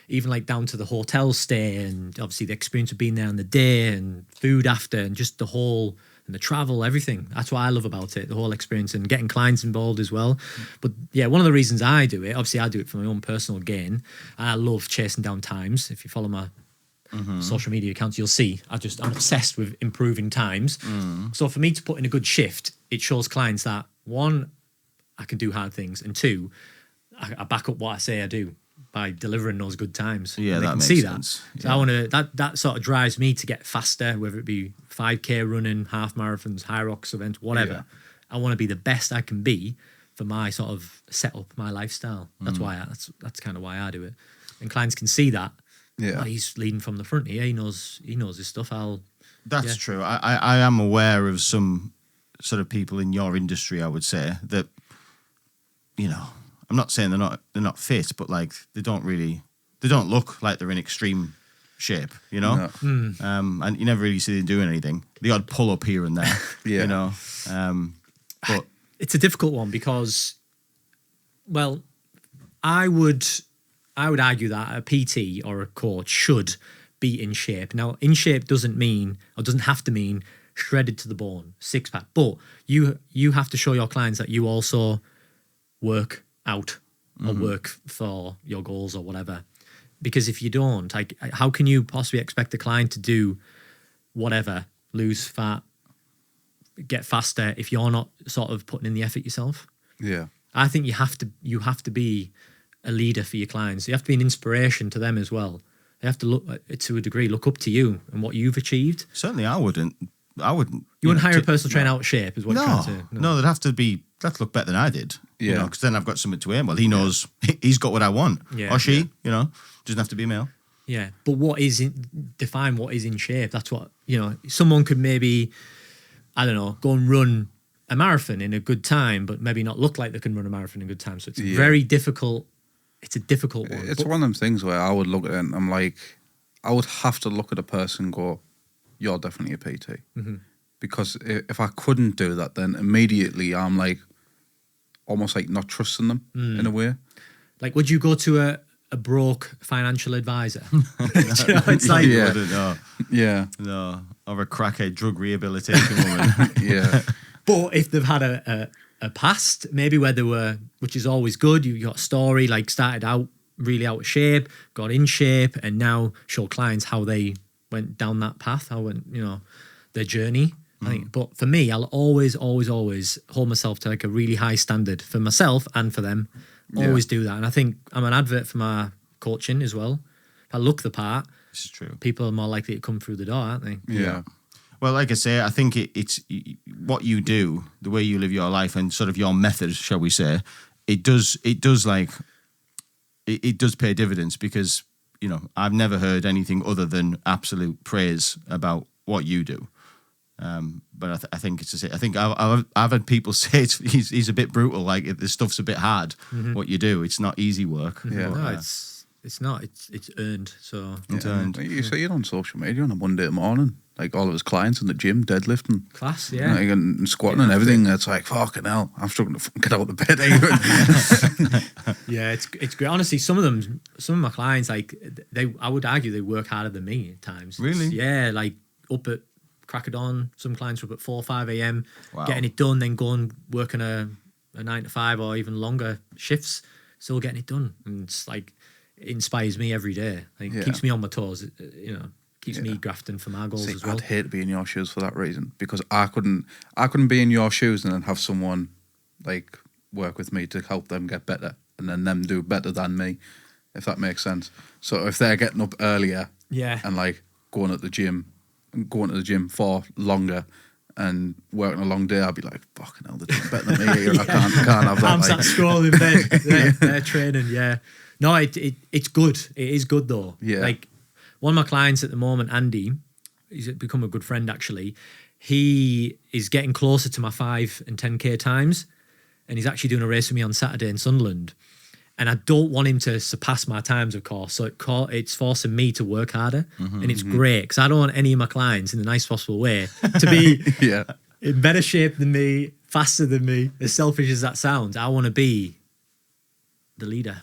even like down to the hotel stay, and obviously the experience of being there on the day, and food after, and just the whole, and the travel, everything. That's what I love about it, the whole experience, and getting clients involved as well. But yeah, one of the reasons I do it, obviously I do it for my own personal gain. I love chasing down times. If you follow my social media accounts, you'll see I'm obsessed with improving times. So for me to put in a good shift, it shows clients that 1, I can do hard things, and 2, I back up what I say I do by delivering those good times. Yeah, And they that can makes see sense. that. So I want to, that sort of drives me to get faster, whether it be 5K running, half marathons, Hyrox events, whatever. Yeah. I want to be the best I can be for my sort of setup, my lifestyle. That's why that's kind of why I do it. And clients can see that. Yeah. Oh, he's leading from the front here. He knows his stuff. That's Yeah. true. I am aware of some sort of people in your industry, I would say, that, I'm not saying they're not fit, but like they don't look like they're in extreme shape, No. and you never really see them doing anything. The odd pull up here and there, Yeah. But It's a difficult one because, well, I would argue that a PT or a coach should be in shape. Now, in shape doesn't have to mean shredded to the bone, 6-pack. But you have to show your clients that you also work out or work for your goals or whatever. Because if you don't, like, how can you possibly expect the client to do whatever, lose fat, get faster, if you're not sort of putting in the effort yourself? Yeah. I think you have to be a leader for your clients. You have to be an inspiration to them as well. They have to look up to you and what you've achieved. Certainly, I wouldn't. You wouldn't hire a personal trainer out of shape, is what you're trying to say. No, they'd have to look better than I did. Yeah. Because then I've got something to aim. Well, he knows he's got what I want. Yeah. Or she, doesn't have to be male. Yeah, but define what is in shape. That's what, someone could maybe, I don't know, go and run a marathon in a good time, but maybe not look like they can run a marathon in a good time. So it's very difficult. It's a difficult one. It's one of them things where I would look at it and I'm like, I would have to look at a person and go, you're definitely a PT. Mm-hmm. Because if I couldn't do that, then immediately I'm like, almost like not trusting them in a way. Like, would you go to a broke financial advisor? It's like, No, or a crackhead drug rehabilitation woman. Yeah. But if they've had a past, maybe where they were, which is always good, you got a story, like started out really out of shape, got in shape, and now show clients how they went down that path, their journey. I think, but for me, I'll always hold myself to like a really high standard for myself and for them. Always do that. And I think I'm an advert for my coaching as well. If I look the part, This is true. people are more likely to come through the door, aren't they? Yeah. Well, like I say, I think it's what you do, the way you live your life, and sort of your method, shall we say, it does pay dividends, because I've never heard anything other than absolute praise about what you do. But I think it's I think I've had people say he's a bit brutal, like the stuff's a bit hard. What you do, it's not easy work. Yeah. No, it's not. It's earned. So It's earned. You see it on social media on a Monday morning, like all of his clients in the gym deadlifting. class, yeah. And squatting and everything. It's like, fucking hell, I'm struggling to get out of the bed even. Yeah, it's great. Honestly, some of my clients, like I would argue they work harder than me at times. Really? Yeah, like up at crack of dawn. Some clients are up at 4 or 5 a.m. Wow. getting it done, then go and work on a 9 to 5 or even longer shifts, still getting it done. And it's like, it inspires me every day. Like, it keeps me on my toes. Keeps me grafting for my goals as well. I'd hate to be in your shoes for that reason, because I couldn't be in your shoes and then have someone like work with me to help them get better, and then them do better than me, if that makes sense. So if they're getting up earlier, and like going to the gym for longer and working a long day, I'd be like, fucking hell, they're doing better than me here. I can't have that. I'm sat scrolling bed. They're training. Yeah. No, it's good. It is good though. Yeah. Like, one of my clients at the moment, Andy, he's become a good friend actually. He is getting closer to my 5 and 10K times, and he's actually doing a race with me on Saturday in Sunderland. And I don't want him to surpass my times, of course. So it's forcing me to work harder, and it's great, because I don't want any of my clients, in the nice possible way, to be in better shape than me, faster than me. As selfish as that sounds, I want to be the leader.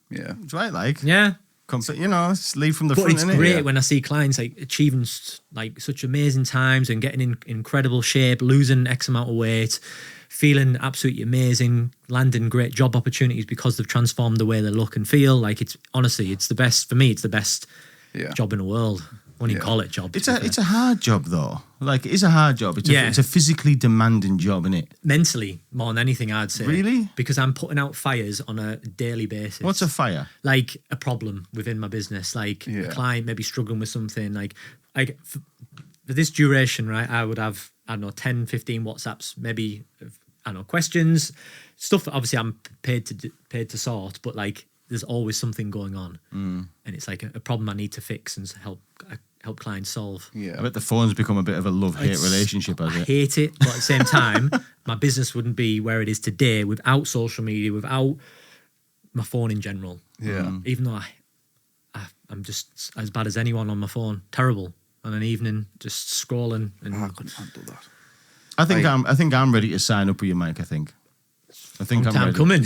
Yeah. It's right, like. Yeah. It's lead from the But front, it's innit? great when I see clients like achieving like such amazing times and getting in incredible shape, losing X amount of weight, feeling absolutely amazing, landing great job opportunities because they've transformed the way they look and feel. Like, it's the best for me. It's the best job in the world. I wouldn't even call it a job. It's a hard job though. Like, it's a hard job. It's a physically demanding job, isn't it? Mentally, more than anything, I'd say. Really? Because I'm putting out fires on a daily basis. What's a fire? Like a problem within my business, like a client maybe struggling with something. Like for this duration, right, I would have, 10, 15 WhatsApps, maybe, questions, stuff that obviously I'm paid to sort, but like there's always something going on. And it's like a problem I need to fix and help clients solve. Yeah. I bet the phone's become a bit of a love-hate relationship, has I it? hate it, but at the same time, my business wouldn't be where it is today without social media, without my phone in general. Yeah. Even though I'm just as bad as anyone on my phone. Terrible. On an evening, just scrolling. And I couldn't handle that. I think I'm ready to sign up with you, Mike. I think I'm time ready. coming.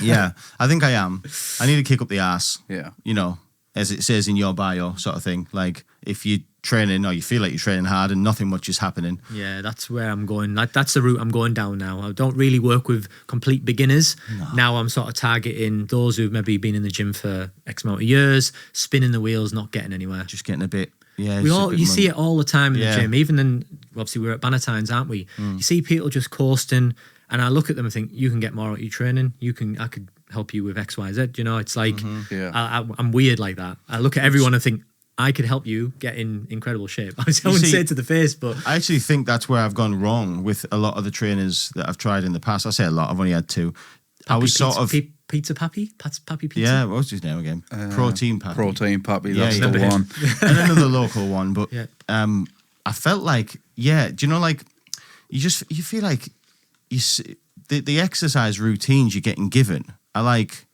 Yeah, I think I am. I need to kick up the arse. Yeah. as it says in your bio, sort of thing. Like if you're training or you feel like you're training hard and nothing much is happening. Yeah, that's where I'm going. That's the route I'm going down now. I don't really work with complete beginners. No. Now I'm sort of targeting those who've maybe been in the gym for X amount of years, spinning the wheels, not getting anywhere. Just getting a bit. Yeah, You see it all the time in Yeah. the gym. Even then, obviously we're at Bannatynes, aren't we? You see people just coasting, and I look at them and think, you can get more out of your training. I could help you with X, Y, Z. You know, it's like I'm weird like that. I look at everyone and think, I could help you get in incredible shape. I wouldn't say it to the face, but I actually think that's where I've gone wrong with a lot of the trainers that I've tried in the past. I say a lot. I've only had two. I was sort of Pizza Pappy Pizza. Yeah, what was his name again? Protein Pappy. Protein Pappy, that's Yeah, the yeah. one. And another local one, but Yeah. I felt like, do you know, like you feel like the exercise routines you're getting given are like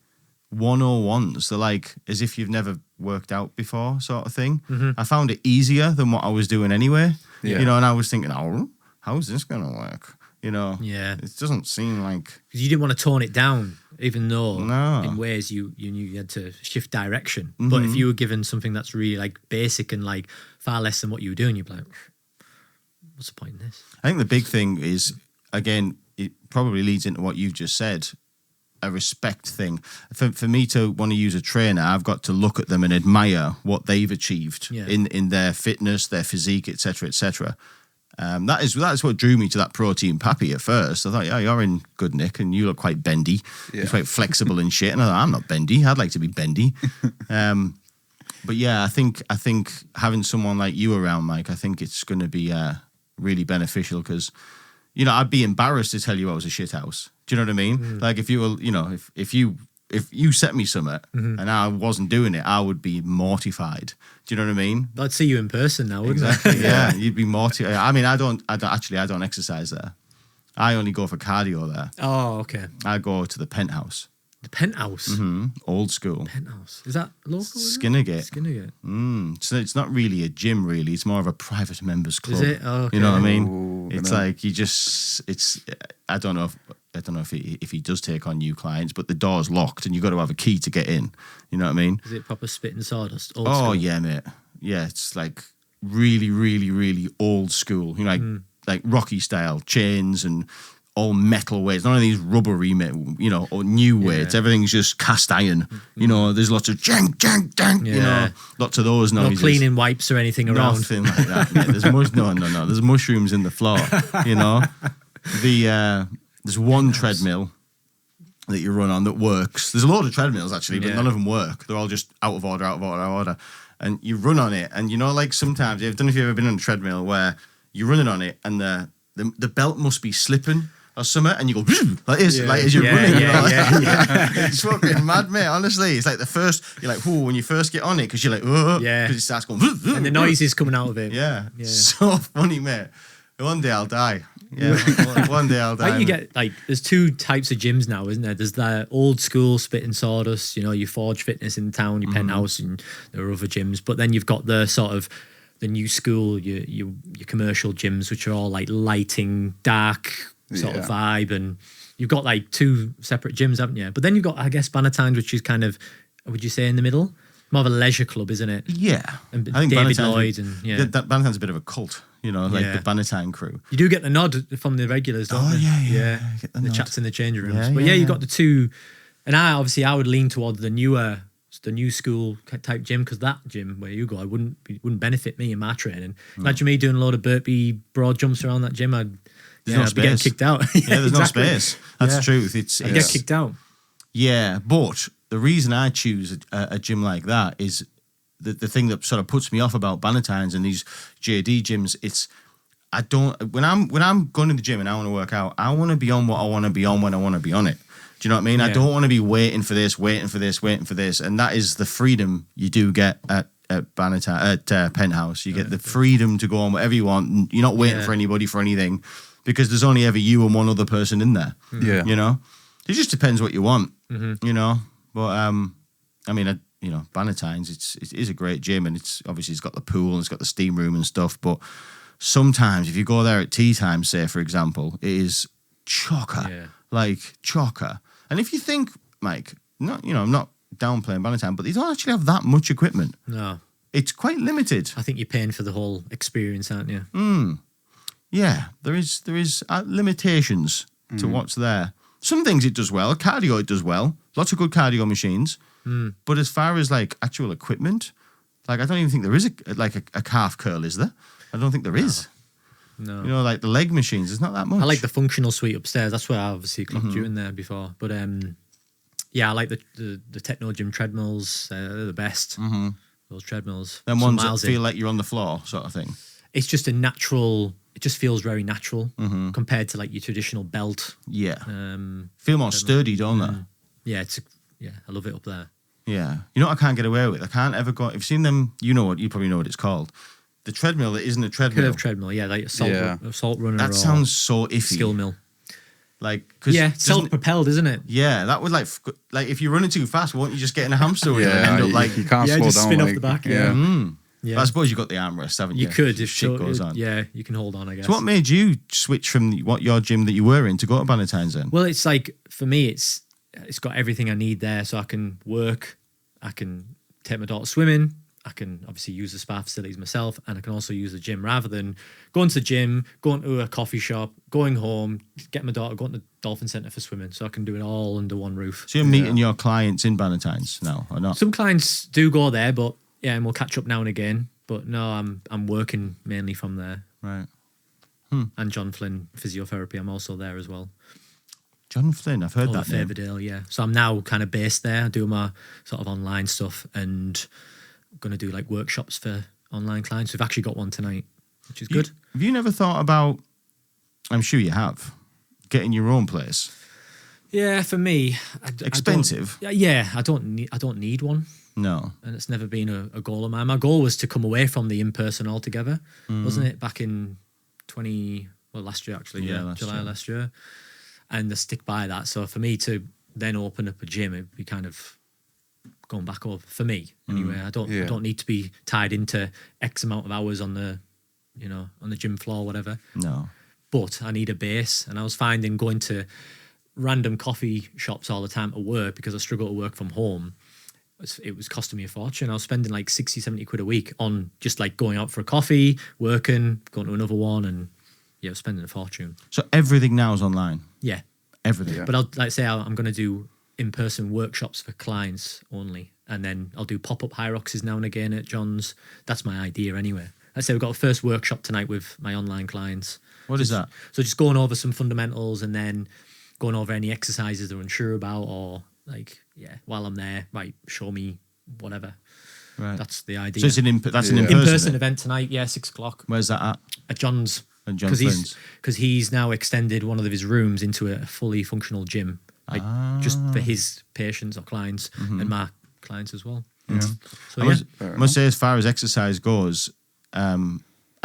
101s. They're like as if you've never worked out before, sort of thing. I found it easier than what I was doing anyway. Yeah. You know, and I was thinking, oh, how's this gonna work? You know, Yeah. it doesn't seem like. Because you didn't want to tone it down, even though No. in ways you knew you had to shift direction. But if you were given something that's really like basic and like far less than what you were doing, you'd be like, what's the point in this? I think the big thing is, again, it probably leads into what you've just said, a respect thing. For me to want to use a trainer, I've got to look at them and admire what they've achieved in their fitness, their physique, etc., etc. That is what drew me to that Protein Pappy at first. I thought, yeah, you're in good nick and you look quite bendy. You're quite flexible and shit. And I thought, I'm not bendy. I'd like to be bendy. But yeah, I think having someone like you around, Mike, I think it's going to be really beneficial because, you know, I'd be embarrassed to tell you I was a shit house. Do you know what I mean? Like if you were, you know, if you set me something and I wasn't doing it, I would be mortified. Do you know what I mean? I'd see you in person now, wouldn't Exactly. Yeah, you'd be mortified. I mean, I don't exercise there. I only go for cardio there. Oh, okay. I go to the Penthouse. The Penthouse. Old school. Penthouse. Is that local? Skinnergate. Skinnergate. So it's not really a gym, really. It's more of a private members club. Is it? Oh, okay. You know what I mean? Ooh, It's like I don't know if he does take on new clients, but the door's locked and you've got to have a key to get in. You know what I mean? Is it proper spit and sawdust? Old Oh school? yeah, mate. Yeah, it's like really, really, really old school. You know, like Rocky style chains and all metal weights. None of these rubbery, you know, or new weights. Everything's just cast iron. You know, there's lots of jank, jank, jank. You know, lots of those No noises. cleaning wipes or anything around. Nothing like that. Mate. There's no. There's mushrooms in the floor. You know, there's one treadmill that you run on that works. There's a load of treadmills actually, but none of them work. They're all just out of order. And you run on it, and you know, like sometimes I don't know if you've ever been on a treadmill where you're running on it, and the belt must be slipping or something, and you go like this, like as you're running. It's fucking mad, mate. Honestly, it's like the first. You're like, whoa, when you first get on it, because you're like, because it starts going, and the noise is coming out of it. Yeah, so funny, mate. One day I'll die. Yeah, one day I'll die. I think you get like there's two types of gyms now, isn't there? There's the old school spit and sawdust, you know, your Forge Fitness in town, your Penthouse, and there are other gyms. But then you've got the sort of the new school, your commercial gyms, which are all like lighting, dark sort of vibe, and you've got like two separate gyms, haven't you? But then you've got, I guess, Bannatynes, which is kind of, would you say, in the middle? More of a leisure club, isn't it? Yeah, And I think David Bannatynes- Lloyd and Bannatyne's a bit of a cult. You know, like the Bannatyne crew. You do get the nod from the regulars, don't you? Yeah. Get The nod. chats in the changing rooms. Yeah, But yeah, you got the two, and I would lean towards the new school type gym, because that gym where you go, I wouldn't benefit me in my training. Imagine me doing a load of burpee broad jumps around that gym. I'd be getting space. kicked out. Yeah, there's exactly. no space. That's the truth. I'd get kicked out. Yeah, but the reason I choose a gym like that is the thing that sort of puts me off about Bannatynes and these JD gyms. When I'm going to the gym and I want to work out, I want to be on what I want to be on when I want to be on it. Do you know what I mean? Yeah. I don't want to be waiting for this, and that is the freedom you do get at Penthouse. You get the freedom to go on whatever you want. You're not waiting for anybody for anything, because there's only ever you and one other person in there. Yeah, you know, it just depends what you want. You know, but I mean, you know, Bannatynes, it is a great gym, and it's got the pool and it's got the steam room and stuff. But sometimes if you go there at tea time, say for example, it is chocker, like chocker. And if you think, Mike, I'm not downplaying Bannatyne, but they don't actually have that much equipment. No. It's quite limited. I think you're paying for the whole experience, aren't you? Yeah, there is limitations to what's there. Some things it does well. Cardio it does well. Lots of good cardio machines. But as far as like actual equipment, like I don't even think there is a calf curl, is there? I don't think there is. No. You know, like the leg machines, there's not that much. I like the functional suite upstairs. That's where I obviously clocked you in there before. But yeah, I like the Techno Gym treadmills. They're the best. Those treadmills. Them ones that feel like you're on the floor, sort of thing. It's just a natural. It just feels very natural compared to like your traditional belt. Yeah. Feel more sturdy, don't they? Yeah, I love it up there. Yeah. You know what I can't get away with? I can't ever go. If you've seen them, you probably know what it's called. The treadmill that isn't a treadmill. Curve treadmill, yeah, like a salt runner. That sounds so iffy. Skill mill. Like, self-propelled, isn't it? Yeah, that would like if you're running too fast, won't you just get in a hamster wheel and end up like you can't slow just down. spin off the back. But I suppose you got the armrest, haven't you? You could if shit goes on. Yeah, you can hold on, I guess. So what made you switch from your gym that you were in to go to Bannatyne's then? Well, it's like for me, it's got everything I need there, so I can work, I can take my daughter swimming, I can obviously use the spa facilities myself, and I can also use the gym rather than going to the gym, going to a coffee shop, going home, getting my daughter, going to the Dolphin Centre for swimming, so I can do it all under one roof. So you're meeting your clients in Bannatyne's now, or not? Some clients do go there, but yeah, and we'll catch up now and again. But no, I'm working mainly from there. Right. And John Flynn Physiotherapy, I'm also there as well. John Flynn, I've heard that name. Faverdale, yeah. So I'm now kind of based there. I do my sort of online stuff and I'm going to do like workshops for online clients. We've actually got one tonight, which is good. Have you never thought about, I'm sure you have, getting your own place? Yeah, for me. Expensive? I don't need one. No. And it's never been a goal of mine. My goal was to come away from the in-person altogether, wasn't it? Back in last year actually. Yeah, July last year. And to stick by that. So for me to then open up a gym, it'd be kind of going back over for me anyway. I don't need to be tied into X amount of hours on the gym floor, whatever. No. But I need a base, and I was finding going to random coffee shops all the time at work because I struggle to work from home. It was costing me a fortune. I was spending like 60, 70 quid a week on just like going out for a coffee, working, going to another one, and I was spending a fortune. So everything now is online? Yeah. Everything? Yeah. But I'm going to do in-person workshops for clients only, and then I'll do pop-up Hyroxes now and again at John's. That's my idea anyway. Let's say we've got a first workshop tonight with my online clients. What is that? So just going over some fundamentals and then going over any exercises they're unsure about, or while I'm there, right, show me whatever. Right. That's the idea. So it's an in-person event tonight, 6:00. Where's that at? At John's. At John Flynn's. Because he's now extended one of his rooms into a fully functional gym, just for his patients or clients and my clients as well. Yeah. So I must say, as far as exercise goes, I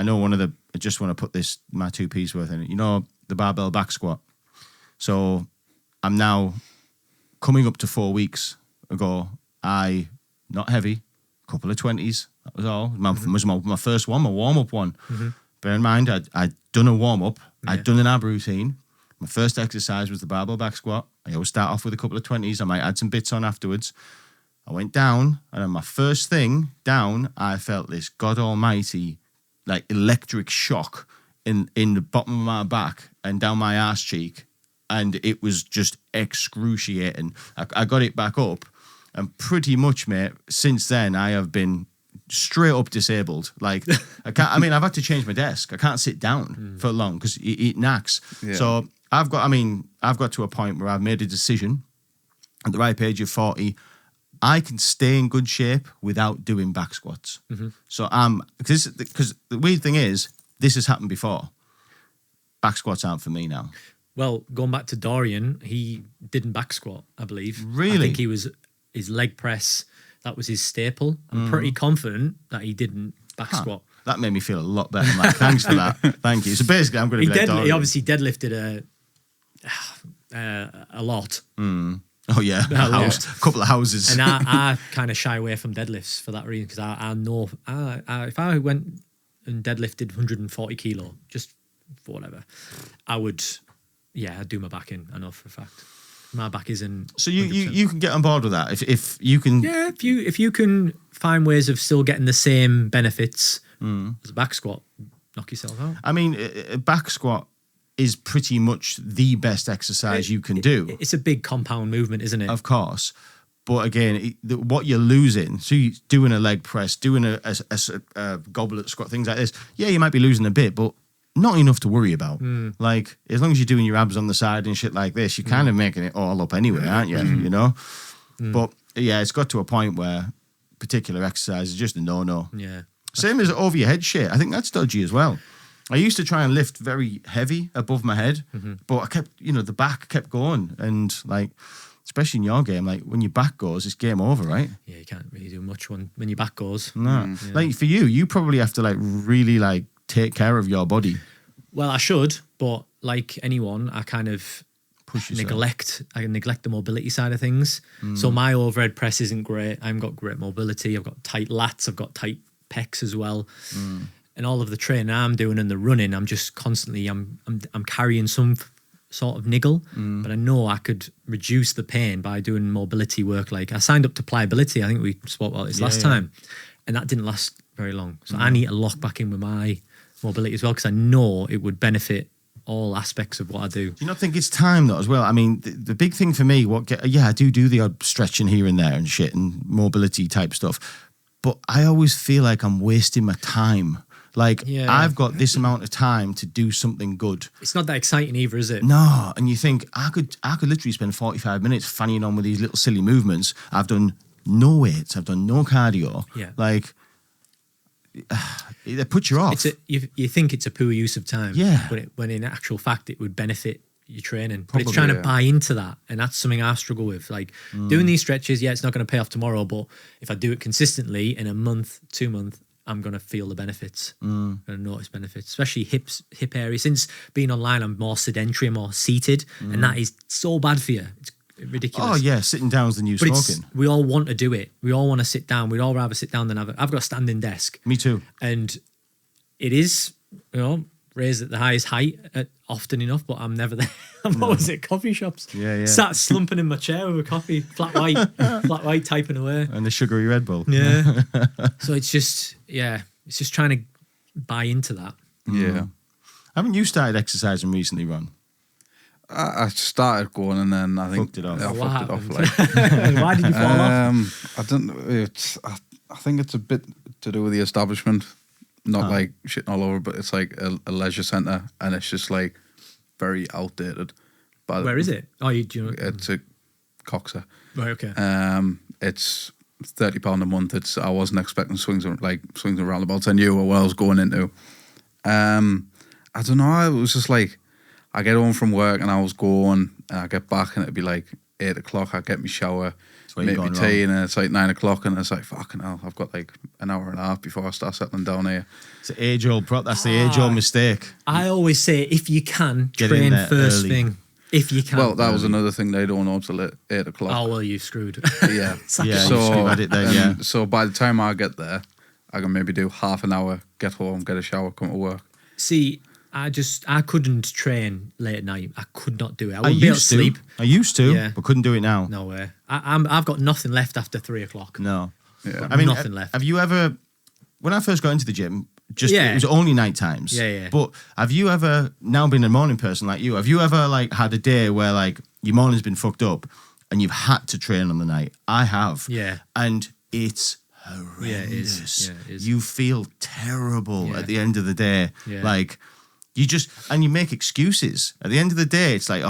know I just want to put my 2p's worth in it. You know, the barbell back squat. So I'm now coming up to 4 weeks ago. Not heavy, couple of 20s. That was all. Was my first one, my warm-up one. Bear in mind, I'd done a warm-up. I'd done an ab routine. My first exercise was the barbell back squat. I always start off with a couple of 20s. I might add some bits on afterwards. I went down, and on my first thing down, I felt this God almighty, like electric shock in the bottom of my back and down my arse cheek. And it was just excruciating. I got it back up, and pretty much, mate, since then I have been straight up disabled. Like I've had to change my desk. I can't sit down for long because it knacks. Yeah. So I've got to a point where I've made a decision at the ripe age of 40. I can stay in good shape without doing back squats. So because the weird thing is, this has happened before. Back squats aren't for me now. Well, going back to Dorian, he didn't back squat, I believe. Really? I think his leg press, that was his staple. I'm pretty confident that he didn't back squat. That made me feel a lot better. I'm like, thanks for that. Thank you. So basically, I'm going to be like Dorian. He obviously deadlifted a lot. Oh yeah, a couple of houses. And I kind of shy away from deadlifts for that reason, because I know if I went and deadlifted 140 kilo, just for whatever, I would, I'd do my back in, I know for a fact. My back isn't. So you can get on board with that if you can. Yeah, if you can find ways of still getting the same benefits as a back squat, knock yourself out. I mean, a back squat is pretty much the best exercise you can do. It's a big compound movement, isn't it? Of course. But again, what you're losing, so you're doing a leg press, doing a goblet squat, things like this, yeah, you might be losing a bit, but not enough to worry about. Like, as long as you're doing your abs on the side and shit like this, you're kind of making it all up anyway, aren't you? You know? But yeah, it's got to a point where particular exercise is just a no-no. Yeah. Same as over your head shit. I think that's dodgy as well. I used to try and lift very heavy above my head, but I kept, the back kept going. And like, especially in your game, like when your back goes, it's game over, right? Yeah, you can't really do much when your back goes. No. Like for you probably have to like really like take care of your body. Well, I should, but like anyone, I kind of neglect the mobility side of things. So my overhead press isn't great. I haven't got great mobility. I've got tight lats. I've got tight pecs as well. And all of the training I'm doing and the running, I'm just constantly, I'm carrying some sort of niggle, but I know I could reduce the pain by doing mobility work. Like I signed up to pliability. I think we spoke about this last time, and that didn't last very long. So I need to lock back in with my mobility as well, because I know it would benefit all aspects of what I do. Do you not think it's time though as well? I mean, the big thing for me, I do the odd stretching here and there and shit and mobility type stuff, but I always feel like I'm wasting my time. Like, I've got this amount of time to do something good. It's not that exciting either, is it? No, and you think, I could literally spend 45 minutes fannying on with these little silly movements. I've done no weights, I've done no cardio. Yeah. Like, it puts you off. You think it's a poor use of time. Yeah. But when in actual fact, it would benefit your training. Probably, but it's trying to buy into that, and that's something I struggle with. Like, doing these stretches, it's not going to pay off tomorrow, but if I do it consistently in a month, 2 months, I'm going to feel the benefits. I'm going to notice benefits, especially hip area. Since being online, I'm more sedentary, more seated, and that is so bad for you. It's ridiculous. Oh, yeah, sitting down is the new smoking. We all want to do it. We all want to sit down. We'd all rather sit down than I've got a standing desk. Me too. And it is, raised at the highest height often enough, but I'm never there. I'm always at coffee shops. Yeah. Sat slumping in my chair with a coffee, flat white, typing away. And the sugary Red Bull. Yeah. So it's just trying to buy into that. Yeah. Haven't you started exercising recently, Ron? I started going and then I think Fucked it off. I What fucked it off. happened? Like, Why did you fall off? I don't. I think it's a bit to do with the establishment, not like shitting all over, but it's like a leisure centre, and it's just like very outdated. But Where is it? Oh, It's a Coxer. Right, okay. It's £30 a month. I wasn't expecting swings and roundabouts. I knew what I was going into. I don't know. It was just like I get home from work and I was going, and I get back and it'd be like 8 o'clock. I get my shower, make my tea, and it's like 9 o'clock, and it's like fucking hell. I've got like an hour and a half before I start settling down here. It's an age-old That's the age-old mistake. I always say, if you can, Get train in there first early. thing. If you can. Well, that was another thing. They don't know till 8 o'clock. Oh, well, you've screwed. Yeah. Yeah, So, you've had it then, yeah. So by the time I get there, I can maybe do half an hour, get home, get a shower, come to work. See, I couldn't train late at night. I could not do it. I wouldn't be able to sleep. I used to, Yeah. but couldn't do it now. No way. I've got nothing left after 3 o'clock. No. Yeah. I mean, Nothing left. Have you ever, when I first got into the gym, Yeah. it was only night times. Yeah. But have you ever, now being a morning person like you, have you ever like had a day where like your morning's been fucked up and you've had to train on the night? I have. Yeah. And it's horrendous. Yeah, it is. Yeah, it is. You feel terrible Yeah. at the end of the day. Yeah. Like, and you make excuses. At the end of the day, it's like,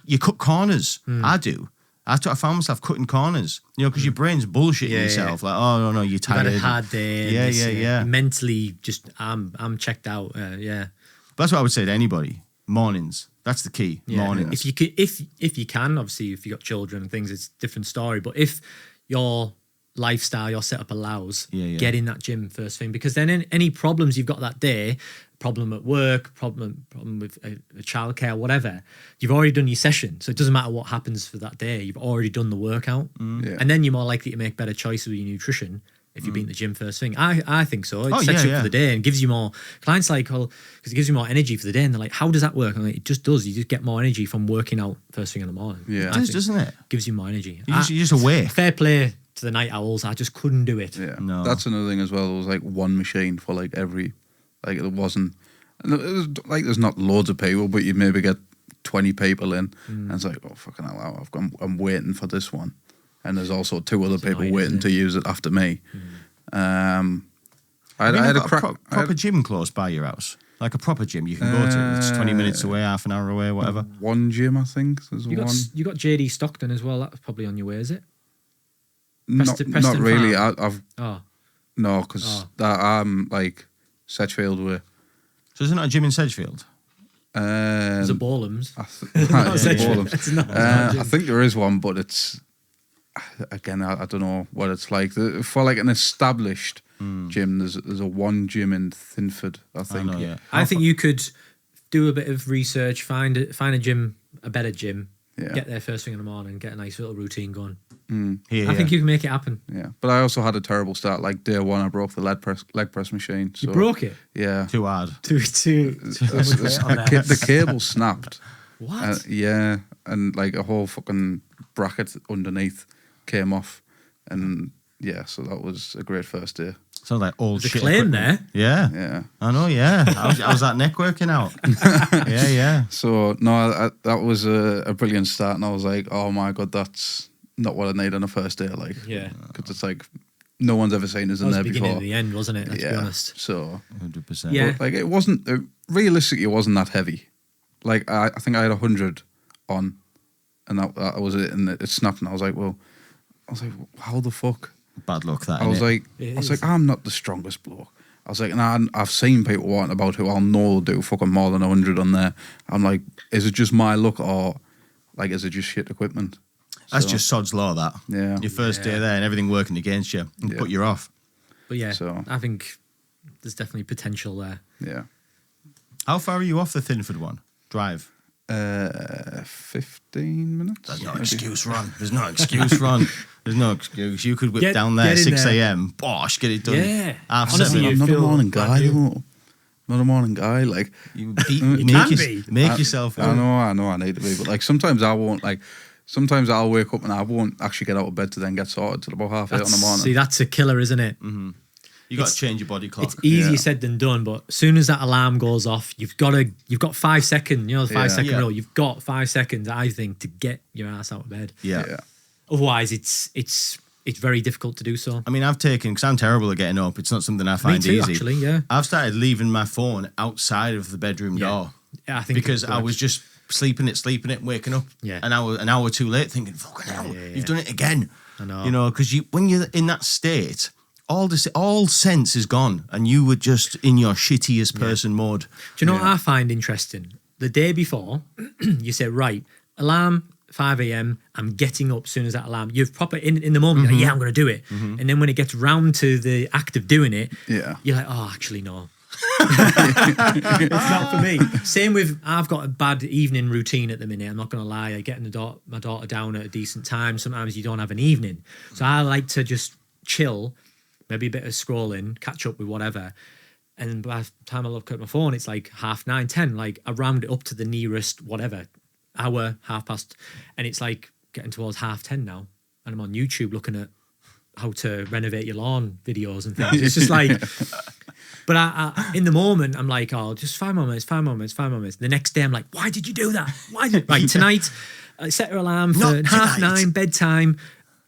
you cut corners. I do. I found myself cutting corners, because your brain's bullshitting yourself. Like, oh, no, you're tired. I've had a hard day. Yeah. Mentally, just I'm checked out. Yeah. That's what I would say to anybody. Mornings. That's the key. Yeah. Mornings. If you can, obviously, if you got children and things, it's a different story. But if your lifestyle, your setup allows, get in that gym first thing, because then any problems you've got that day, problem at work, problem with a childcare, whatever, you've already done your session, so it doesn't matter what happens for that day. You've already done the workout, Yeah. and then you're more likely to make better choices with your nutrition if you've been to the gym first thing. I think so. It Oh, sets you yeah, up for the day and gives you more. Clients like, well, because it gives you more energy for the day. And they're like, how does that work? I'm like, it just does. You just get more energy from working out first thing in the morning. Yeah. It does, doesn't it? Gives you more energy. You're just awake. Fair play to the night owls. I just couldn't do it. Yeah, No. that's another thing as well. It was like one machine for like every, like it wasn't, and it was like there's not loads of people, but you maybe get 20 people in, and it's like, oh fucking hell, I'm waiting for this one, and there's also 2 other people annoying, waiting isn't to use it after me. I Have you had a got crack. proper gym close by your house? Like a proper gym you can go to. It's 20 minutes away, half an hour away, whatever. One gym, I think. There's You one. got JD Stockton as well. That's probably on your way, is it? Not Preston really. Farm? I've Oh, no, because I'm like Sedgefield way. So is it not a gym in Sedgefield? there's a Ballums. It's a Sedgefield. Ballums. It's not a gym. I think there is one, but it's again I don't know what it's like. For like an established gym, there's a one gym in Thinford, I think. know, yeah. I think you could do a bit of research, find a gym, a better gym, Yeah. get there first thing in the morning, get a nice little routine going. Here, I think you can make it happen. Yeah, but I also had a terrible start. Like day one, I broke the leg press machine. So, You broke it. Yeah, too hard. the cable snapped. What? Yeah, and like a whole fucking bracket underneath came off, and yeah, so that was a great first day. Sounds like old The shit. claim equipment. there. Yeah. Yeah. I know, yeah. How's that neck working out? Yeah. So no, that was a brilliant start, and I was like, oh my god, that's not what I need on a first day. Like, Yeah. because it's like no one's ever seen us That in was there the beginning before. of the end, wasn't it? Let's be honest. So 100%. Yeah. like it wasn't realistically, it wasn't that heavy. Like I think I had 100 on, and that was it, and it snapped, and I was like, how the fuck? Bad luck, that. I was innit? like, I'm not the strongest bloke. I was like, and I've seen people wanting about who I'll know do fucking more than 100 on there. I'm like, is it just my luck, or like is it just shit equipment? That's So, just sod's law, that. Yeah. Your first day there and everything working against you and Yeah. put you off. But yeah, So- I think there's definitely potential there. Yeah. How far are you off the Thinford one? Drive. 15 minutes. There's no maybe. excuse, Ron. There's no excuse, Ron. There's no excuse. You could whip Get- down there get in 6 there. a.m. Bosh, get it done. Yeah. Half Honestly, seven. you I'm not a feel morning brand guy. new. though. Not a morning guy. Like You can be. make yourself. I know. I need to be, but like sometimes I won't. Like sometimes I'll wake up and I won't actually get out of bed to then get sorted till about 8:30 in the morning. See, that's a killer, isn't it? You got to change your body clock. It's easier Yeah. said than done, but as soon as that alarm goes off, you've got 5 seconds. You know, the 5 Yeah. second Yeah. rule. You've got 5 seconds, I think, to get your ass out of bed. Yeah. Otherwise, it's very difficult to do so. I mean, I've taken, because I'm terrible at getting up. It's not something I Me find too, easy. actually. Yeah. I've started leaving my phone outside of the bedroom door. Yeah, I think Because it I works. was just sleeping it, waking up Yeah. an hour too late, thinking, fucking hell, yeah. you've done it again. I know. You know, because when you're in that state, all sense is gone, and you were just in your shittiest person mode. Do you know what I find interesting? The day before, you say, right, alarm, 5 a.m., I'm getting up as soon as that alarm. You've proper, in the moment, you're like, yeah, I'm going to do it. And then when it gets round to the act of doing it, Yeah. you're like, oh, actually, no. It's not for me. Same with, I've got a bad evening routine at the minute. I'm not going to lie. I getting my daughter down at a decent time. Sometimes you don't have an evening. So I like to just chill, maybe a bit of scrolling, catch up with whatever. And by the time I look at my phone, it's like 9:30, 10. Like I round it up to the nearest whatever hour, past, and it's like getting towards 10:30 now. And I'm on YouTube looking at how to renovate your lawn videos and things. It's just like, but I in the moment, I'm like, oh, just 5 more minutes. The next day, I'm like, why did you do that? Right, tonight, I set her alarm for Not 9:30, tonight. bedtime.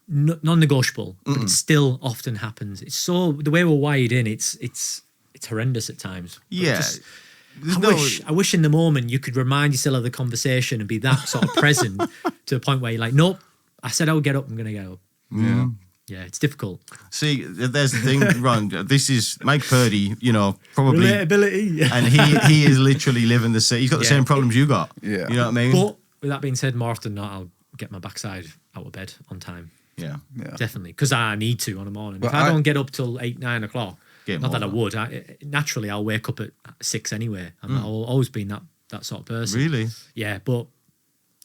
Non-negotiable, but it still often happens. It's so the way we're wired in. It's horrendous at times. But Yeah. just- There's I wish in the moment you could remind yourself of the conversation and be that sort of present to a point where you're like, nope, I said I would get up, I'm going to get up. Yeah. Yeah, it's difficult. See, there's the thing, Ron. This is Mike Purdie, you know, probably, Relatability. and he is literally living the same. He's got the Yeah. same problems you got. Yeah. You know what I mean? But with that being said, more often than not, I'll get my backside out of bed on time. yeah. Yeah. Definitely. Because I need to on a morning. But If I not don't get up till 8, 9 o'clock, Get not that I more. would. Naturally, I'll wake up at 6 anyway. I've always been that sort of person. Really? Yeah, but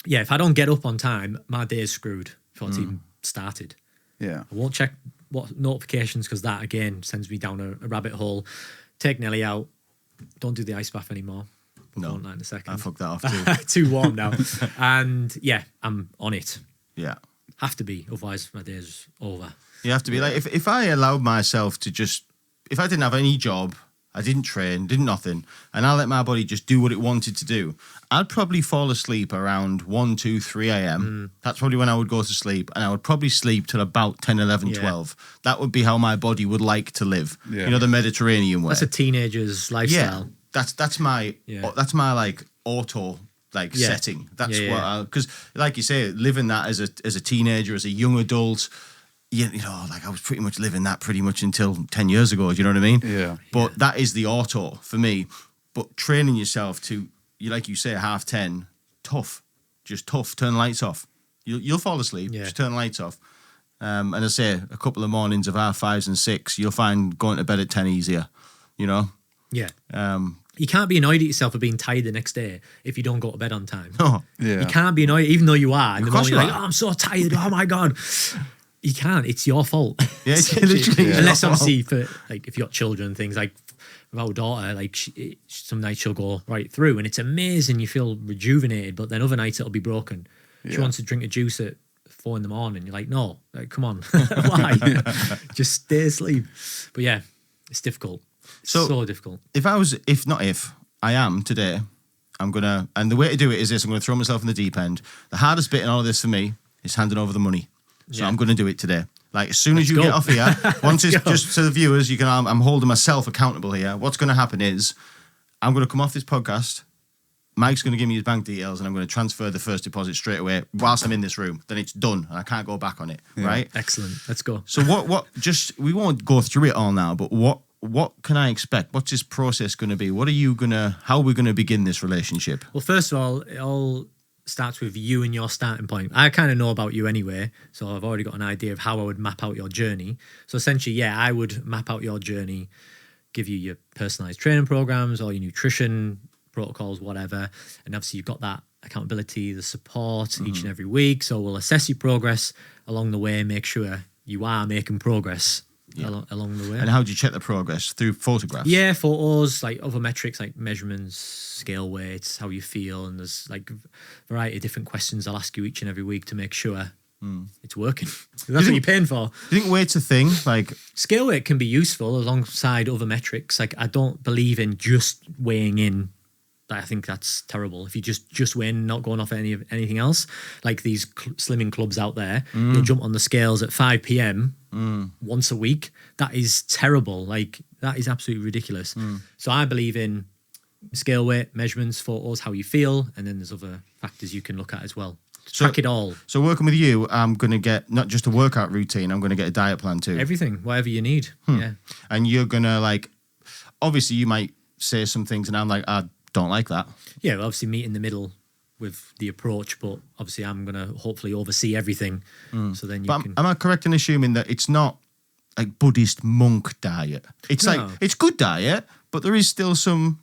yeah, if I don't get up on time, my day is screwed before it's even started. Yeah. I won't check what notifications, because that again sends me down a rabbit hole. Take Nelly out. Don't do the ice bath anymore. No, Won't in a second. I fucked that off too. Too warm now. And yeah, I'm on it. Yeah. Have to be, otherwise my day's over. You have to be like, if I allowed myself to just, if I didn't have any job, I didn't train, didn't nothing, and I let my body just do what it wanted to do, I'd probably fall asleep around 1, 2, 3 a.m. That's probably when I would go to sleep, and I would probably sleep till about 10, 11, 12. That would be how my body would like to live. Yeah. You know, the Mediterranean way. That's a teenager's lifestyle. Yeah, that's my like auto setting. That's what, because like you say, living that as a teenager, as a young adult, you know, like I was pretty much living that pretty much until 10 years ago. Do you know what I mean? Yeah. But that is the auto for me. But training yourself to, like you say, 10:30, tough, just tough. Turn the lights off. You'll fall asleep. Yeah. Just turn the lights off. And I say a couple of mornings of 5s and 6, you'll find going to bed at 10 easier. You know. Yeah. You can't be annoyed at yourself for being tired the next day if you don't go to bed on time. Oh, Yeah. You can't be annoyed, even though you are. And Of the course moment you're you like, are. oh, I'm so tired. Oh my God. You can't. It's your fault. Yeah, it's literally your Unless fault. obviously for like if you got children and things, like with our daughter, like some nights she'll go right through and it's amazing. You feel rejuvenated, but then other nights it'll be broken. She Yeah. wants to drink a juice at 4 a.m. You're like, no, like, come on. Why? Just stay asleep. But yeah, it's difficult. So difficult. I am today, I'm going to, and the way to do it is this, I'm going to throw myself in the deep end. The hardest bit in all of this for me is handing over the money. So Yeah. I'm going to do it today. Like, as soon as you go. get off here, once it's go. just to the viewers, I'm holding myself accountable here. What's going to happen is, I'm going to come off this podcast, Mike's going to give me his bank details, and I'm going to transfer the first deposit straight away whilst I'm in this room. Then it's done, and I can't go back on it, right? Excellent. Let's go. So we won't go through it all now, but what can I expect? What's this process going to be? How are we going to begin this relationship? Well, first of all, it all starts with you and your starting point. I kind of know about you anyway, so I've already got an idea of how I would map out your journey. So essentially, I would map out your journey, give you your personalized training programs, all your nutrition protocols, whatever. And obviously you've got that accountability, the support each and every week. So we'll assess your progress along the way, make sure you are making progress along the way. And how do you check the progress? Through photographs? Yeah, photos, like other metrics like measurements, scale weights, how you feel, and there's like a variety of different questions I'll ask you each and every week to make sure it's working. That's what you're paying for. Do you think weight's a thing? Like, Scale weight can be useful alongside other metrics. Like, I don't believe in just weighing in. I think that's terrible. If you just win, not going off anything else, like these slimming clubs out there, you'll jump on the scales at 5 p.m. Once a week. That is terrible. Like, that is absolutely ridiculous. So I believe in scale weight, measurements, photos, how you feel, and then there's other factors you can look at as well. Track it all. So working with you, I'm going to get not just a workout routine, I'm going to get a diet plan too. Everything, whatever you need. Yeah. And you're going to, like, obviously you might say some things and I'm like, I don't like that. Yeah, well, obviously meet in the middle with the approach, but obviously I'm going to hopefully oversee everything. So then you But can... am I correct in assuming that it's not like Buddhist monk diet? It's No. like, it's good diet, but there is still some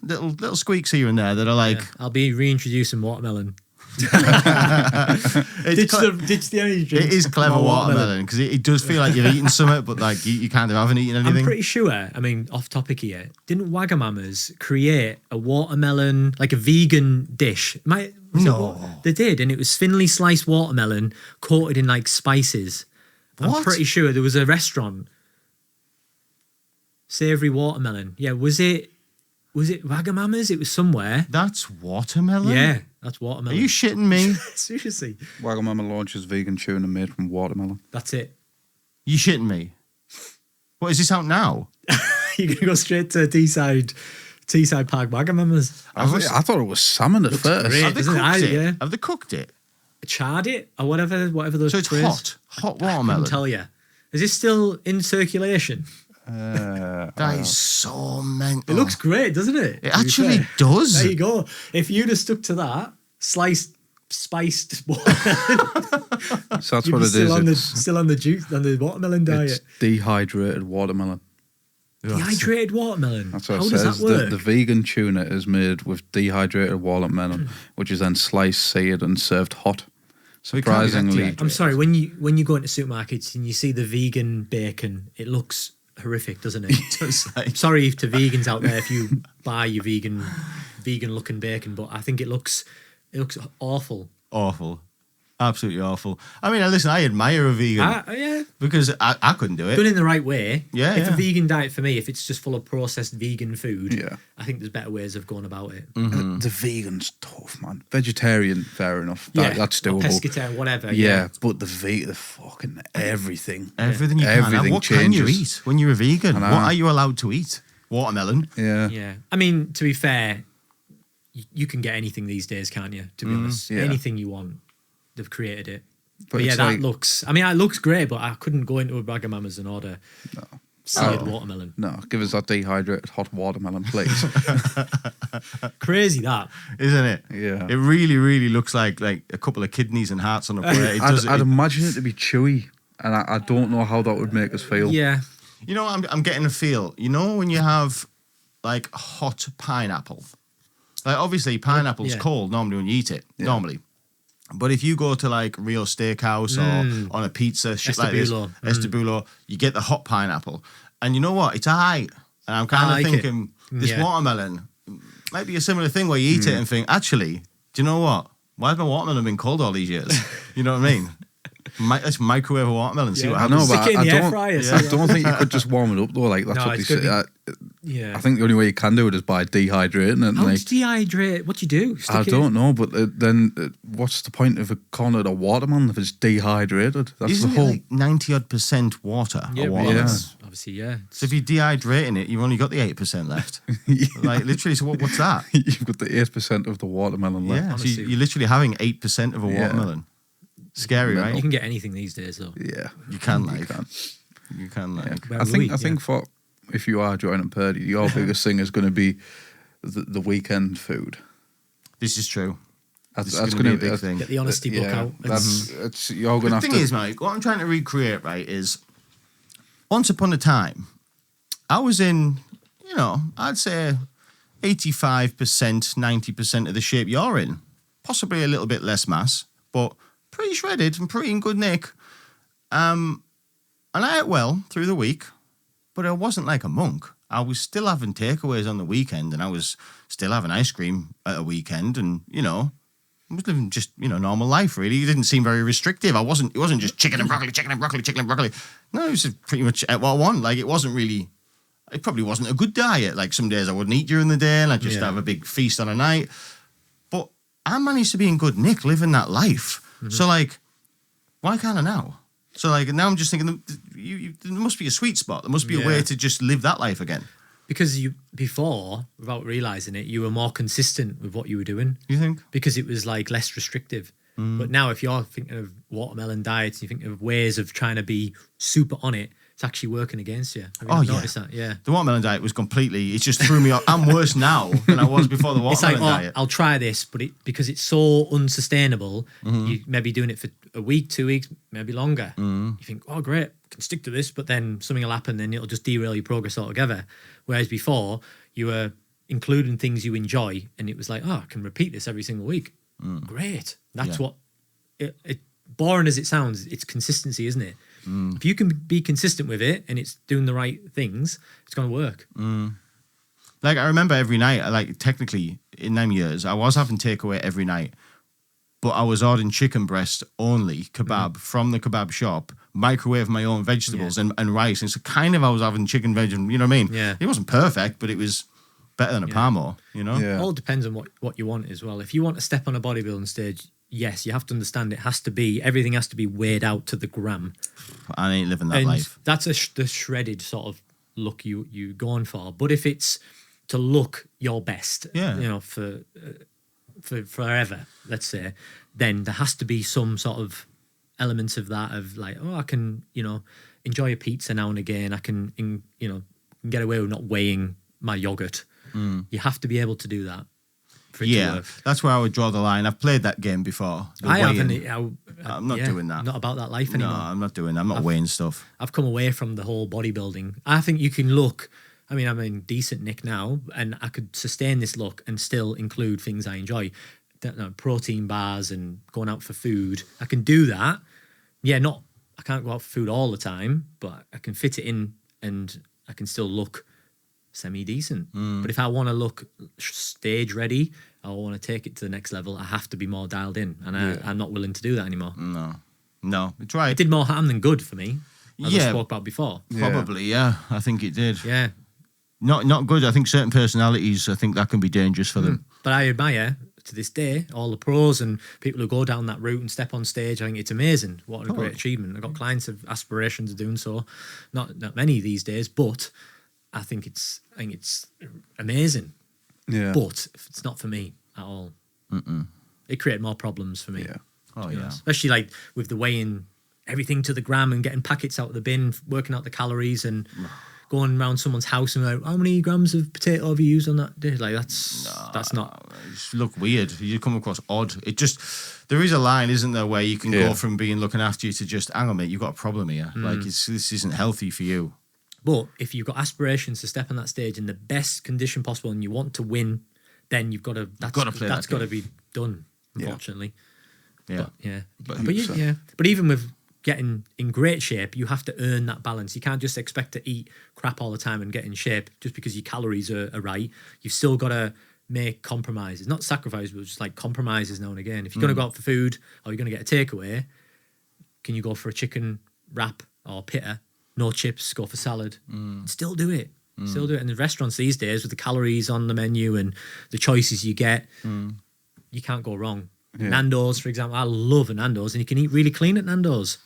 little squeaks here and there that are like... I'll be reintroducing watermelon. It's Ditch the energy drink. It is clever watermelon because it does feel like you've eaten something, but like you kind of haven't eaten anything. I'm pretty sure, I mean, off topic here, didn't Wagamama's create a watermelon, like a vegan dish? They did, and it was thinly sliced watermelon coated in like spices. I'm What? pretty sure there was a restaurant. Savoury watermelon. Yeah, was it Wagamama's? It was somewhere. That's watermelon? Yeah, that's Are watermelon. you shitting me? Seriously. Wagamama launches vegan tuna made from watermelon. That's it. You shitting me? What, is this out now? You're going to go straight to Teesside Park Wagamama's. I thought it was salmon at first. great. Have they Isn't it? cooked it? Yeah. Have they cooked it? Charred it or whatever the So it's phrase. hot I watermelon. couldn't tell you. Is this still in circulation? That is so mental. It looks great, doesn't it? It actually does. There you go. If you'd have stuck to that, spiced watermelon, So that's you'd what be it is. still on the juice, on the watermelon diet. It's dehydrated watermelon. Dehydrated watermelon. That's what How it does says. that work? The vegan tuna is made with dehydrated watermelon, which is then sliced, seared, and served hot. surprisingly. dehydrated. I'm sorry, when you go into supermarkets and you see the vegan bacon, it looks horrific, doesn't it? Just like, Sorry to vegans out there if you buy your vegan looking bacon, but I think it looks awful. awful. Absolutely awful. I mean, listen, I admire a vegan Yeah, because I couldn't do it. done in the right way. Yeah, If yeah. a vegan diet for me, if it's just full of processed vegan food, Yeah. I think there's better ways of going about it. The vegan's tough, man. Vegetarian, fair enough. That's or doable. pescatarian, whatever. Yeah, but the fucking everything. Everything you can. Everything What can you changes. eat when you're a vegan? I What know. are you allowed to eat? Watermelon. Yeah. Yeah. I mean, to be fair, you can get anything these days, can't you? To be honest, yeah. anything you want, they've created it. But But yeah, it's that like- looks. I mean, it looks great, but I couldn't go into a bag of mamas and order seared watermelon. No, give us that dehydrated hot watermelon, please. Crazy that. Isn't it? Yeah. It really, really looks like a couple of kidneys and hearts on a plate. It does. I'd imagine it to be chewy, and I don't know how that would make us feel. Yeah. You know, I'm getting a feel. You know, when you have like hot pineapple, like obviously pineapple's Yeah. cold normally when you eat it. Normally. But if you go to like Rio Steakhouse or on a pizza, shit like this, Estabulo. Estabulo, you get the hot pineapple. And you know what? It's alright. And I'm kind I of like it. thinking this Yeah. watermelon might be a similar thing where you eat it and think, actually, do you know what? Why has my watermelon been cold all these years? You know what I mean? Let's microwave a watermelon and see Yeah. what I know, happens. but Stick it in I the air don't. fryer, I so- don't think you could just warm it up though. Like that's No, what they it's gonna say. Yeah. I think the only way you can do it is by dehydrating it. How Like, do you dehydrate? What do you do? I Stick it don't in? know, but then what's the point of calling it a watermelon if it's dehydrated? That's Isn't the whole. it like 90% water? Yeah, a well, watermelon? Yeah. obviously, yeah. So if you're dehydrating it, you've only got the 8% left. Like literally, so what's that? You've got the 8% of the watermelon left. Yeah, so honestly. you're literally having 8% of a Yeah. watermelon. Scary, Mental. You right? can get anything these days, though. Yeah, You can, You like. can. You can, like. Well, I think yeah. for if you are joining Purdie, your biggest thing is going to be the weekend food. This is true. That's This is going gonna to be a big thing. Get the honesty book yeah, out. That's it's you're going to The have thing to. is, Mike, what I'm trying to recreate, right, is once upon a time, I was in, I'd say 85%, 90% of the shape you're in. Possibly a little bit less mass, but pretty shredded and pretty in good nick. And I ate well through the week, but I wasn't like a monk. I was still having takeaways on the weekend, and I was still having ice cream at a weekend, and I was living just normal life. Really, it didn't seem very restrictive. It wasn't just chicken and broccoli, chicken and broccoli, chicken and broccoli. No, it was just pretty much what I want. Like it wasn't really. It probably wasn't a good diet. Like some days I wouldn't eat during the day, and I'd just have a big feast on a night. But I managed to be in good nick living that life. So like, why can't I now? So like now I'm just thinking there must be a sweet spot. There must be a way Yeah. to just live that life again. Because before, without realizing it, you were more consistent with what you were doing You think? because it was like less restrictive. But now, if you're thinking of watermelon diets, you think of ways of trying to be super on it, it's actually working against you. Have you Oh, not yeah. noticed that? Yeah. The watermelon diet was completely. It just threw me off. I'm worse now than I was before the It's like, watermelon oh, diet. I'll try this, but because it's so unsustainable, you may be doing it for a week, 2 weeks, maybe longer. You think, oh, great, I can stick to this, but then something will happen, then it'll just derail your progress altogether. Whereas before, you were including things you enjoy, and it was like, oh, I can repeat this every single week. Great. That's Yeah. what, boring as it sounds, it's consistency, isn't it? If you can be consistent with it and it's doing the right things, it's going to work. Like I remember every night, like technically in them years, I was having takeaway every night, but I was ordering chicken breast only, kebab from the kebab shop, microwave my own vegetables and rice. And so kind of I was having chicken veg and you know what I mean? Yeah. It wasn't perfect, but it was better than a Parmo, Yeah. All depends on what you want as well. If you want to step on a bodybuilding stage, yes, you have to understand everything has to be weighed out to the gram. I ain't living that And life. that's the shredded sort of look you going for. But if it's to look your best, Yeah. for forever, let's say, then there has to be some sort of elements of that of like, oh, I can, enjoy a pizza now and again. I can, get away with not weighing my yogurt. You have to be able to do that for it to Yeah, work. that's where I would draw the line. I've played that game before. the I weighing. haven't. I'm not doing that. Not about that life No, anymore. I'm not doing that. I'm not weighing stuff. I've come away from the whole bodybuilding. I think you can look. I mean, I'm in decent nick now, and I could sustain this look and still include things I enjoy. protein bars and going out for food. I can do that. Yeah, I can't go out for food all the time, but I can fit it in and I can still look semi-decent. But if I want to look stage ready, I want to take it to the next level, I have to be more dialed in. And I'm not willing to do that anymore. No, it's right. It did more harm than good for me, as I spoke about before. Probably, yeah. I think it did. Yeah. Not good. I think certain personalities, I think that can be dangerous for them. But I admire, to this day, all the pros and people who go down that route and step on stage. I think it's amazing. What a great achievement. I've got clients of aspirations of doing so. Not many these days, but I think it's amazing. Yeah. But it's not for me at all. It created more problems for me. Yeah. Oh, yeah. Especially like with the weighing everything to the gram and getting packets out of the bin, working out the calories and going around someone's house and like, how many grams of potato have you used on that day? Like that's not. You just look weird. You come across odd. There is a line, isn't there, where you can go from being looking after you to just, hang on, mate, you've got a problem here. Like this isn't healthy for you. But if you've got aspirations to step on that stage in the best condition possible and you want to win, then you've got to. That's got to be done. Unfortunately. Yeah. But even with getting in great shape, you have to earn that balance. You can't just expect to eat crap all the time and get in shape just because your calories are right. You've still got to make compromises, not sacrifices, but just like compromises now and again. If you're going to go out for food or you're going to get a takeaway, can you go for a chicken wrap or pitta? No chips, go for salad. Still do it. Still do it. And the restaurants these days with the calories on the menu and the choices you get, you can't go wrong. Yeah. Nando's, for example, I love a Nando's, and you can eat really clean at Nando's.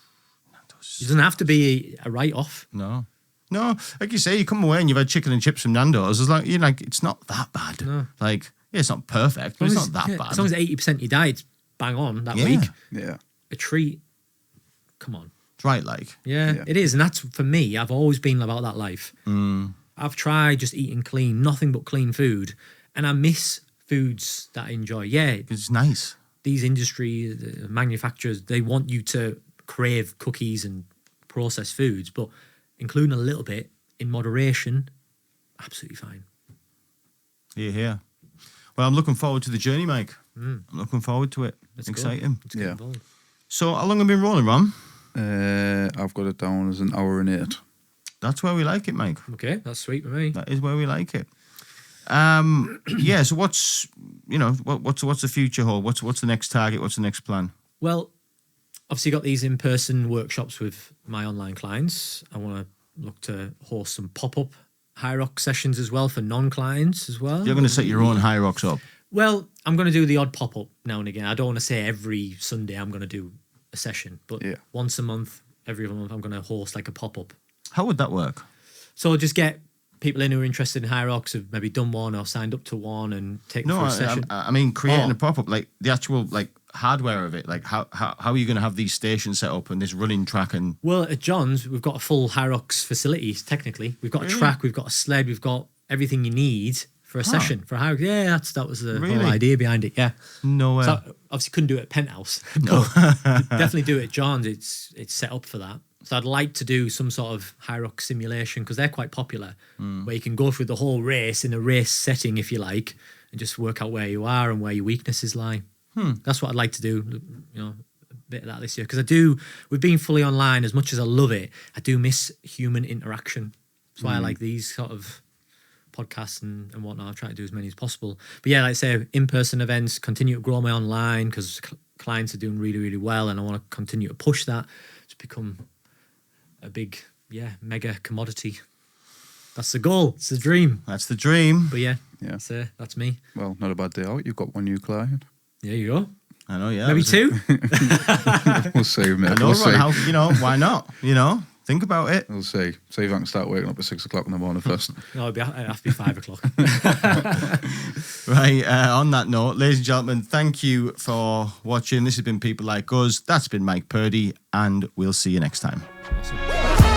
It doesn't have to be a write-off. No, like you say, you come away and you've had chicken and chips from Nando's. It's like it's not that bad. No. Like, it's not perfect, but it's not that bad. As long as 80% of your diet's bang on that week. Yeah, a treat. Come on, it's right. Like, yeah, it is, and that's for me. I've always been about that life. I've tried just eating clean, nothing but clean food, and I miss foods that I enjoy. Yeah, it's nice. These industry manufacturers, they want you to crave cookies and processed foods, but including a little bit in moderation, absolutely fine. Yeah. Well, I'm looking forward to the journey, Mike. I'm looking forward to it. It's exciting. Yeah. So, how long have you been rolling, Ron? I've got it down as an hour and 8. That's where we like it, Mike. Okay, that's sweet with me. That is where we like it. So what's the future hold? What's the next target? What's the next plan? Well, obviously got these in-person workshops with my online clients. I want to look to host some pop-up Hyrox sessions as well for non-clients as well. You're going to set your own Hyrox up? Well, I'm going to do the odd pop-up now and again. I don't want to say every Sunday I'm going to do a session, but once a month, every other month, I'm going to host like a pop-up. How would that work? So I'll just get people in who are interested in Hyrox, have maybe done one or signed up to one and take them for a session. I mean, creating a pop-up, like the actual hardware of it, like how are you going to have these stations set up and this running track? And well, at John's, we've got a full Hyrox facility, technically. We've got a track, we've got a sled, we've got everything you need for a session, for a Hyrox. Yeah, that was the whole idea behind it, yeah. No way. So obviously couldn't do it at Penthouse. No. Definitely do it at John's. It's set up for that. So I'd like to do some sort of Hyrox simulation because they're quite popular, where you can go through the whole race in a race setting, if you like, and just work out where you are and where your weaknesses lie. That's what I'd like to do, a bit of that this year. Because with being fully online, as much as I love it, I do miss human interaction. That's why I like these sort of podcasts and whatnot. I'll try to do as many as possible. But yeah, like I say, in-person events, continue to grow my online because clients are doing really, really well, and I want to continue to push that to become a big, mega commodity. That's the goal. It's the dream. That's the dream. But that's me. Well, not a bad day out. You've got one new client. There you go. I know, yeah. Maybe 2. We'll see, mate. I know, why not? Think about it. We'll see. See if I can start waking up at 6 o'clock in the morning first. No, it'd have to be 5 o'clock. Right, on that note, ladies and gentlemen, thank you for watching. This has been People Like Us. That's been Mike Purdie, and we'll see you next time. Awesome.